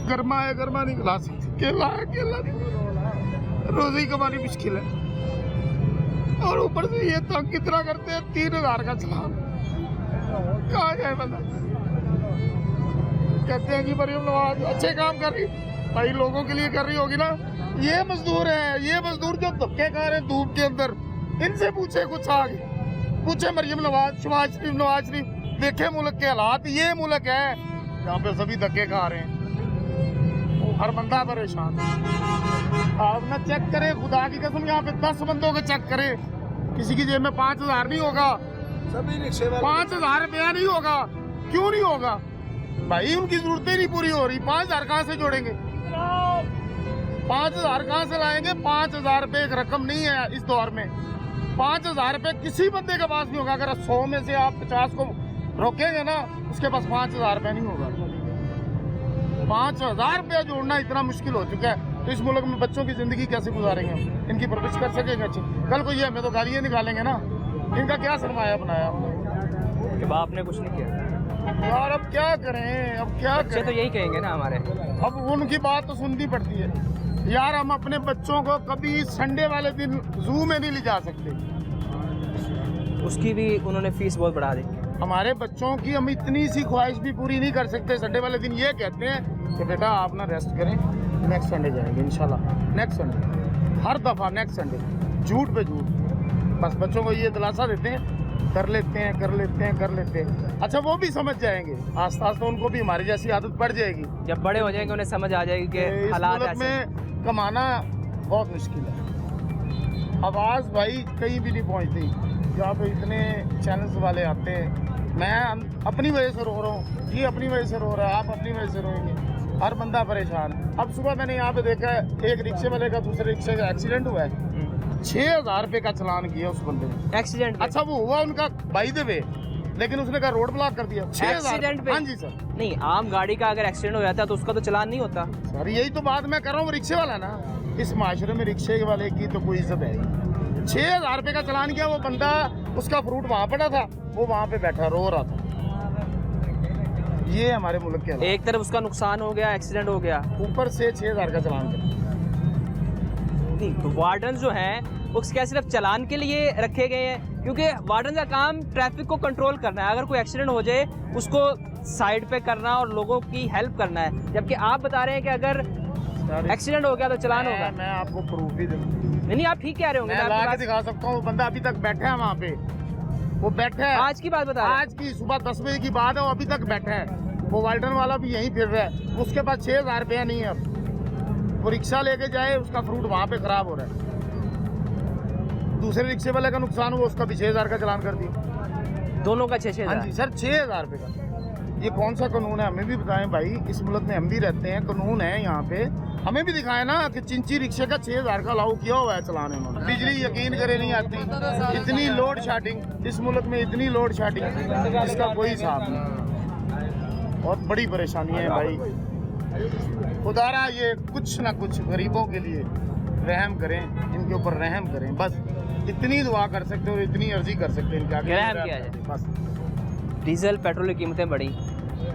S9: गर्मा है गर्मा नहीं खिला सकते, केला है केला नहीं, रोजी कमानी मुश्किल है। और ऊपर से ये तंग कितना करते हैं, 3,000 का चलान, कहाँ जाए बंदा। कहते हैं कि मरियम नवाज अच्छे काम कर रही, भाई लोगों के लिए कर रही होगी ना। ये मजदूर है, ये मजदूर जो धक्के खा रहे हैं धूप के अंदर, इनसे पूछे कुछ आगे, पूछे मरियम नवाज, शहबाज शरीफ, नवाज शरीफ, देखे मुल्क के हालात। ये मुल्क है जहाँ पे सभी धक्के खा रहे हैं, हर बंदा परेशान। आप ना चेक करें, खुदा की कसम, यहाँ पे 10 बंदों को चेक करें, किसी की जेब में 5,000 नहीं होगा,
S6: सभी रिक्शे वाले
S9: 5,000 रुपया नहीं होगा। क्यों नहीं होगा भाई? उनकी जरूरतें नहीं पूरी हो रही, 5,000 कहाँ से जोड़ेंगे? 5,000 कहाँ से लाएंगे? 5,000 रुपये एक रकम नहीं है इस दौर में। 5,000 रुपये किसी बंदे के पास नहीं होगा। अगर 100 में से आप 50 को रोकेंगे ना, उसके पास 5,000 रुपये नहीं होगा। 5,000 रुपया जोड़ना इतना मुश्किल हो चुका है, तो इस मुल्क में बच्चों की जिंदगी कैसे गुजारेंगे हम? इनकी परवरिश कर सकेंगे अच्छी? कल को ये हमें तो गालियाँ निकालेंगे ना। इनका क्या सरमाया बनाया हमने
S1: कि बाप ने कुछ नहीं किया
S9: यार? अब क्या करें, अब क्या
S1: बच्चे
S9: करें?
S1: तो यही कहेंगे ना हमारे।
S9: अब उनकी बात तो सुननी पड़ती है यार। हम अपने बच्चों को कभी संडे वाले दिन जू में नहीं ले जा सकते,
S1: उसकी भी उन्होंने फीस बहुत बढ़ा दी।
S9: हमारे बच्चों की हम इतनी सी ख्वाहिश भी पूरी नहीं कर सकते। संडे वाले दिन ये कहते हैं कि बेटा आप ना रेस्ट करें, नेक्स्ट संडे जाएंगे इंशाल्लाह, नेक्स्ट संडे, हर दफ़ा नेक्स्ट संडे, झूठ पे झूठ। बस बच्चों को ये दिलासा देते हैं कर लेते हैं। अच्छा वो भी समझ जाएंगे, आस्ता आस्ता उनको भी हमारी जैसी आदत पड़ जाएगी।
S1: जब बड़े हो जाएंगे उन्हें समझ आ जाएगी कि
S9: इस
S1: हालात
S9: मुल्क
S1: ऐसे
S9: में कमाना बहुत मुश्किल है। आवाज़ भाई कहीं भी नहीं पहुंचती। जहाँ पे इतने चैनल्स वाले आते हैं, मैं अपनी वजह से रो रहा हूँ, ये अपनी वजह से रो रहा है, आप अपनी वजह से रोएंगे, हर बंदा परेशान है। अब सुबह मैंने यहाँ पे देखा है एक रिक्शे वाले का दूसरे रिक्शे का एक्सीडेंट हुआ है, 6,000 रुपये का चालान किया उस बंदे ने।
S1: एक्सीडेंट
S9: अच्छा वो हुआ उनका बाई द वे, लेकिन उसने कहा रोड ब्लॉक कर दिया। 6,000
S1: एक्सीडेंट पे?
S9: हाँ जी सर।
S1: नहीं, आम गाड़ी का अगर एक्सीडेंट हो जाता है तो उसका तो चालान नहीं होता।
S9: सर यही तो बात मैं कर रहा हूँ, रिक्शे वाला ना, इस माशरे में रिक्शे वाले की तो कोई इज्जत है। 6,000 रुपये का चालान किया, वो बंदा उसका फ्रूट वहाँ पड़ा था, वो वहाँ पे बैठा रो रहा था। ये हमारे मुल्क के हालात।
S1: एक तरफ उसका नुकसान हो गया, एक्सीडेंट हो गया,
S9: ऊपर से 6,000 का चालान कर।
S1: वार्डन जो हैं वो क्या सिर्फ चालान के लिए रखे गए हैं? क्योंकि वार्डन का काम ट्रैफिक को कंट्रोल करना है, अगर कोई एक्सीडेंट हो जाए उसको साइड पे करना और लोगों की हेल्प करना है, जबकि आप बता रहे हैं कि अगर एक्सीडेंट हो गया तो चालान होगा।
S9: मैं आपको प्रूफ भी दूँ।
S1: नहीं, आप ठीक कह रहे होंगे।
S9: मैं ला के दिखा सकता हूँ, वो बंदा अभी तक बैठा है वहाँ पे, वो बैठा है।
S1: आज की बात बता रहे हैं?
S9: आज की सुबह 10 बजे की बात है, वो अभी तक बैठा है। वो वाल्टन वाला भी यहीं फिर रहा है, उसके पास 6,000 रुपया नहीं है। अब वो रिक्शा लेके जाए, उसका फ्रूट वहाँ पे खराब हो रहा है। दूसरे रिक्शे वाले का नुकसान हुआ, उसका भी 6,000 का चालान कर दिया।
S1: दोनों का 6,000?
S9: हाँ जी सर, 6,000 रुपये का। ये कौन सा कानून है, हमें भी बताएं भाई। इस मुल्क में हम भी रहते हैं, कानून है यहाँ पे, हमें भी दिखाए ना कि चिंची रिक्शे का 6,000 का लाऊ किया हुआ है चलाने में। बिजली यकीन करे नहीं आती, इतनी लोड शेडिंग इस मुल्क में, इतनी लोड शेडिंग जिसका कोई हिसाब नहीं। बहुत बड़ी परेशानी है भाई। खुदारा ये कुछ ना कुछ गरीबों के लिए रहम करें, इनके ऊपर रहम करें, बस इतनी दुआ कर सकते हो, इतनी अर्जी कर सकते हैं इनके आगे,
S1: रहम किया जाए बस। डीजल पेट्रोल की कीमतें बढ़ी,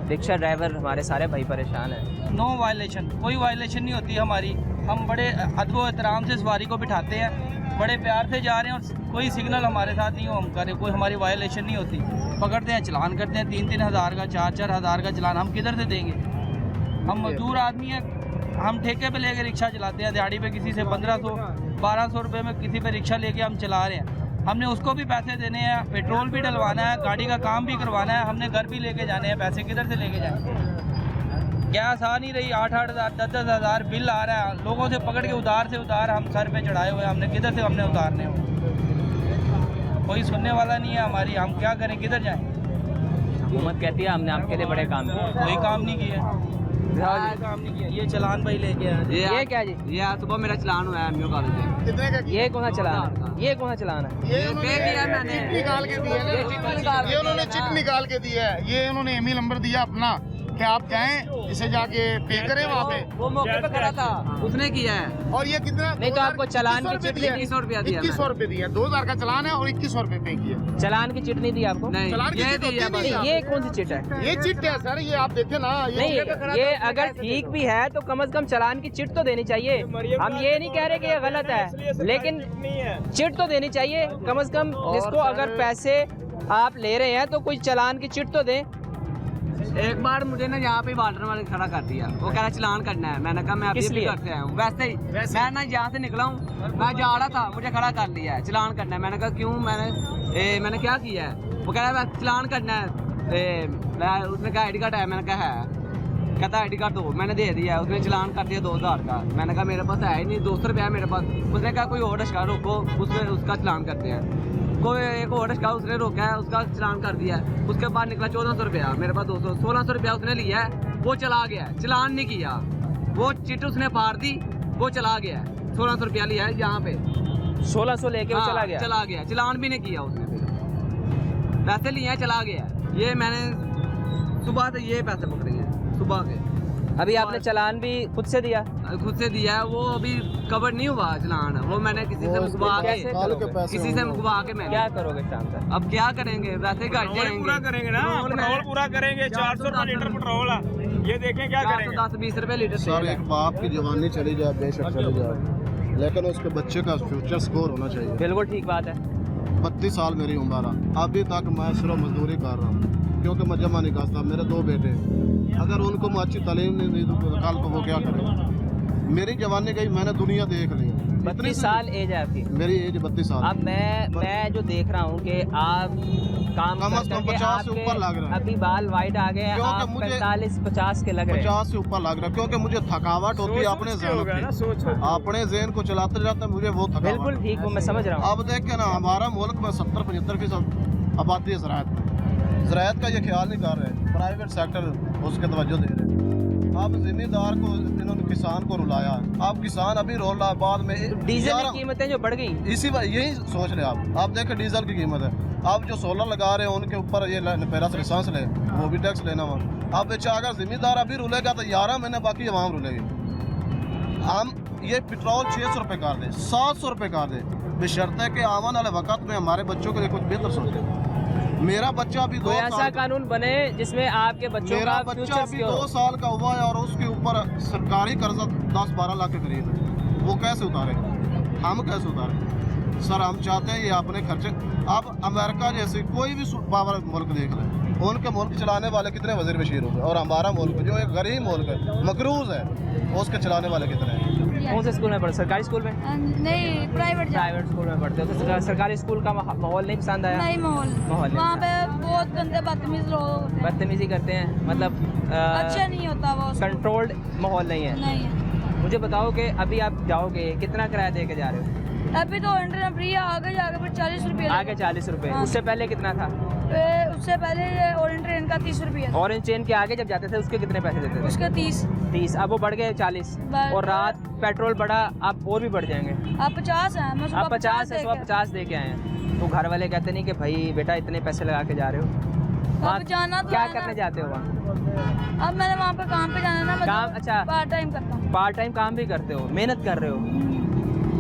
S1: रिक्शा ड्राइवर हमारे सारे भाई परेशान हैं।
S12: नो वायलेशन, कोई वायलेशन नहीं होती हमारी। हम बड़े अदब एहतराम से सवारी को बिठाते हैं, बड़े प्यार से जा रहे हैं और कोई सिग्नल हमारे साथ नहीं हो हम करें, कोई हमारी वायलेशन नहीं होती। पकड़ते हैं, चलान करते हैं 3-3 हज़ार का, 4-4 हज़ार का चलान हम किधर से देंगे? हम मजदूर आदमी हैं, हम ठेके पे लेके रिक्शा चलाते हैं, दिहाड़ी पे किसी से 1,500-1,200 रुपये में किसी पे रिक्शा लेके हम चला रहे हैं। हमने उसको भी पैसे देने हैं, पेट्रोल भी डलवाना है, गाड़ी का काम भी करवाना है, हमने घर भी लेके जाने हैं, पैसे किधर से लेके जाएंगे? गैस आ नहीं रही, 8-8 हज़ार 10-10 हज़ार बिल आ रहा है, लोगों से पकड़ के उधार से उधार हम सर पे चढ़ाए हुए, हमने किधर से हमने उतारने हो? कोई सुनने वाला नहीं है हमारी, हम क्या करें, किधर जाएं?
S1: हुकूमत कहती है हमने आपके लिए बड़े काम किए,
S12: कोई काम नहीं किया, काम नहीं किया। ये चलान भाई लेके आया।
S1: ये क्या जी?
S8: ये सुबह मेरा चलान हुआ है एमयू कॉलेज में।
S9: कितने का?
S1: ये कौन सा चलान है? ये कौन सा चलान है?
S9: ये उन्होंने चिट निकाल के दी है, ये उन्होंने चिट निकाल के दी है, ये उन्होंने ईमेल नंबर दिया अपना कि आप जाएं, इसे जाके पे करें वहाँ पे।
S1: वो मौके पे करा था,
S8: उसने किया है।
S9: और ये कितना?
S1: नहीं तो आपको चलान की चिट नहीं दी?
S8: 2100 रुपया दिया।
S9: 2100 रुपये दिया, 2,000 का चलान है और 2100 रुपये पे किया।
S1: चलान की चिट नहीं दी आपको?
S8: नहीं,
S9: चलान की
S8: ये
S9: चिट
S8: दी है
S9: होती
S8: बस।
S9: नहीं।
S1: ये कौन सी चिट है?
S9: ये चिट है सर, ये आप देखें ना।
S1: नहीं, ये अगर ठीक भी है तो कम से कम चलान की चिट तो देनी चाहिए। हम ये नहीं कह रहे कि ये गलत है, लेकिन चिट तो देनी चाहिए कम से कम। जिसको अगर पैसे आप ले रहे हैं तो कोई चलान की चिट तो दें।
S8: एक बार मुझे ना यहाँ पे वाल्टर वाले खड़ा कर दिया, वो कह रहा चलान करना है। मैंने कहा मैं अभी भी करते आया हूँ। वैसे ही मैं ना यहाँ से निकला हूँ, मैं जा रहा था, मुझे खड़ा कर लिया है, चलान करना है। मैंने कहा क्यों? मैंने क्या किया है? वो कह रहा है चलान करना है। उसने कहा ID कार्ड है? मैंने कहा है। कहता ID कार्ड दो, मैंने दे दिया। उसने चलान कर दिया 2,000 का। मैंने कहा मेरे पास है ही नहीं, 200 रुपया है मेरे पास। उसने कहा कोई और रिक्शा रोको, उसका चलान करते हैं। कोई एक और रिक्शा उसने रोका है, उसका चलान कर दिया। उसके बाद निकला 1,400 रुपया, मेरे पास 1,600 रुपया उसने लिया है, वो चला गया, चलान नहीं किया। वो चिट उसने फाड़ दी, वो चला गया। 1,600 रुपया लिया है यहाँ पे,
S1: 1,600 लेके वो चला गया।
S8: चला गया, चलान भी नहीं किया उसने, फिर पैसे लिए हैं, चला गया। ये मैंने सुबह से ये पैसे पकड़े हैं, सुबह के।
S1: अभी आपने चलान भी खुद से दिया?
S8: खुद से दिया है, वो अभी कवर नहीं हुआ चलान। वो मैंने किसी से मुकवा के मैं
S1: क्या करोगे शाम तक?
S8: अब क्या करेंगे? वैसे घर जाएंगे,
S2: पूरा करेंगे ना, पेट्रोल पूरा करेंगे। 400 रुपये लीटर पेट्रोल है, ये देखें क्या करेंगे।
S8: 10-20 रुपए लीटर।
S5: सर एक बाप की जवानी चली जाए, बेशक चली जाए, लेकिन उसके बच्चे का फ्यूचर सिक्योर होना चाहिए।
S1: बिल्कुल ठीक बात है।
S5: 32 साल मेरी उम्र है, अभी तक मैं सिर्फ मजदूरी कर रहा हूँ क्योंकि मैं जमा नहीं करता। मेरे 2 बेटे, अगर उनको मैं अच्छी तालीम नहीं दी तो कल को वो क्या करें? मेरी जवानी गई, मैंने दुनिया देख ली,
S1: 32 साल एज है आपकी?
S5: मेरी एज 32 साल।
S1: अब मैं जो देख रहा हूँ कि आप काम
S5: कम से कम 50 से ऊपर लग रहा है।
S1: अभी बाल वाइट आ गए हैं, आप 45-50 के लग रहे हैं।
S5: 50 से ऊपर लग रहा है, क्योंकि मुझे थकावट होती है अपने ज़हन को चलाते जाते मुझे वो थकावट।
S1: बिल्कुल ठीक हूँ, मैं समझ रहा हूँ।
S5: अब देखें ना, हमारा मुल्क में 70-75% आबादी है ज़राअत में। ज़राअत का ये ख्याल नहीं कर रहे, प्राइवेट सेक्टर उसके तवज्जो दे रहे हैं। अब जिम्मेदार को इन्होंने किसान को रुलाया, अब किसान अभी रोल रहा है, बाद में
S1: डीजल की कीमतें जो बढ़ गई,
S5: इसी वजह यही सोच रहे आप देखें डीजल की कीमत है। अब जो सोलर लगा रहे हैं उनके ऊपर ये पहला से लाइसेंस ले, वो भी टैक्स लेना हुआ। अब बेचा अगर जिम्मेदार अभी रुलेगा तो 11 महीने बाकी अवाम रुलेगी। हम ये पेट्रोल 600 रुपये कर दे, 700 रुपये कर दे, बशर्ते कि आने वाले वक्त में हमारे बच्चों के लिए कुछ बेहतर सोचे। मेरा बच्चा अभी 2
S1: ऐसा
S5: साल
S1: कानून बने जिसमें आपके बच्चों
S5: मेरा
S1: का
S5: बच्चा
S1: फ्यूचर
S5: अभी 2 साल का हुआ है और उसके ऊपर सरकारी कर्जा 10-12 लाख के करीब है। वो कैसे उतारेगा, हम कैसे उतारें? सर हम चाहते हैं ये अपने खर्चे। अब अमेरिका जैसे कोई भी पावर मुल्क देख रहे हैं, उनके मुल्क चलाने वाले कितने वज़ीर बशीर हो गए, और हमारा मुल्क जो एक गरीब मुल्क है, मकरूज है, उसके चलाने वाले कितने हैं?
S1: कौन से स्कूल में पढ़ते? सरकारी स्कूल में?
S11: नहीं, प्राइवेट
S1: स्कूल में पढ़ते हो? तो सरकारी स्कूल का माहौल नहीं पसंद आया?
S11: नहीं, माहौल वहाँ पे बहुत गंदे बदतमीज लोग,
S1: बदतमीजी करते हैं, मतलब
S11: अच्छा नहीं होता वो,
S1: कंट्रोल्ड माहौल नहीं है।
S11: नहीं है।
S1: मुझे बताओ कि अभी आप जाओगे कितना किराया दे के जा रहे हो?
S11: अभी तो एंट्री फ्री है, आगे जाके फिर 40 रुपये।
S1: आगे 40 रुपये।
S11: हाँ।
S1: उससे पहले कितना था?
S11: उससे पहले ऑरेंज ट्रेन का 30 रुपये।
S1: ऑरेंज ट्रेन के आगे जब जाते थे उसके कितने पैसे देते थे?
S11: उसके 30।
S1: अब वो बढ़ गए 40, और रात पेट्रोल बढ़ा, अब और भी बढ़ जाएंगे।
S11: आप 50 हैं, मैं
S1: आप 50 है, 50 दे के आए हैं। तो घर वाले कहते नहीं कि भाई बेटा इतने पैसे लगा के जा रहे हो?
S11: अब जाना तो
S1: क्या करने जाते हो वहाँ?
S11: अब मैंने वहाँ पे काम पे जाना ना, मैं
S1: काम? अच्छा,
S11: पार्ट टाइम करता हूँ।
S1: पार्ट टाइम काम भी करते हो, मेहनत कर रहे हो,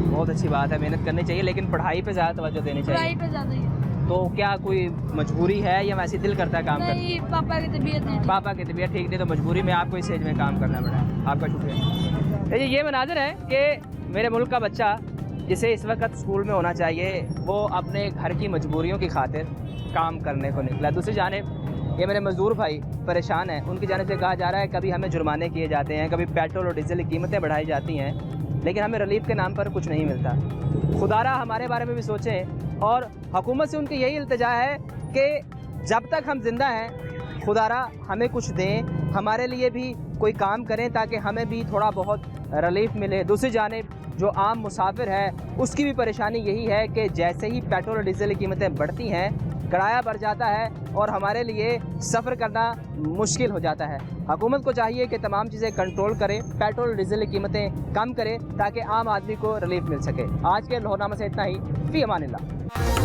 S1: बहुत अच्छी बात है, मेहनत करनी चाहिए, लेकिन पढ़ाई पे ज़्यादा तवज्जो देनी चाहिए।
S11: पढ़ाई पे ज़्यादा ही।
S1: तो क्या कोई मजबूरी है या वैसे दिल करता है काम करने?
S11: नहीं, पापा की तबीयत नहीं।
S1: पापा की तबीयत ठीक नहीं, तो मजबूरी में आपको इस एज में काम करना पड़ा। आपका शुक्रिया। ये मनाज़र है कि मेरे मुल्क का बच्चा जिसे इस वक्त स्कूल में होना चाहिए, वो अपने घर की मजबूरियों की खातिर काम करने को निकला। दूसरी जानिब ये मेरे मजदूर भाई परेशान हैं, उनकी जानिब से कहा जा रहा है कभी हमें जुर्माने किए जाते हैं, कभी पेट्रोल और डीजल की कीमतें बढ़ाई जाती हैं, लेकिन हमें रिलीफ के नाम पर कुछ नहीं मिलता। खुदारा हमारे बारे में भी सोचें, और हुकूमत से उनकी यही इल्तिजा है कि जब तक हम जिंदा हैं खुदारा हमें कुछ दें, हमारे लिए भी कोई काम करें ताकि हमें भी थोड़ा बहुत रिलीफ मिले। दूसरी जानिब जो आम मुसाफिर है उसकी भी परेशानी यही है कि जैसे ही पेट्रोल और डीजल की कीमतें बढ़ती हैं, किराया बढ़ जाता है और हमारे लिए सफ़र करना मुश्किल हो जाता है। हुकूमत को चाहिए कि तमाम चीज़ें कंट्रोल करे, पेट्रोल डीजल की कीमतें कम करे ताकि आम आदमी को रिलीफ मिल सके। आज के लाहौरनामा से इतना ही। फ़ी अमानिल्लाह।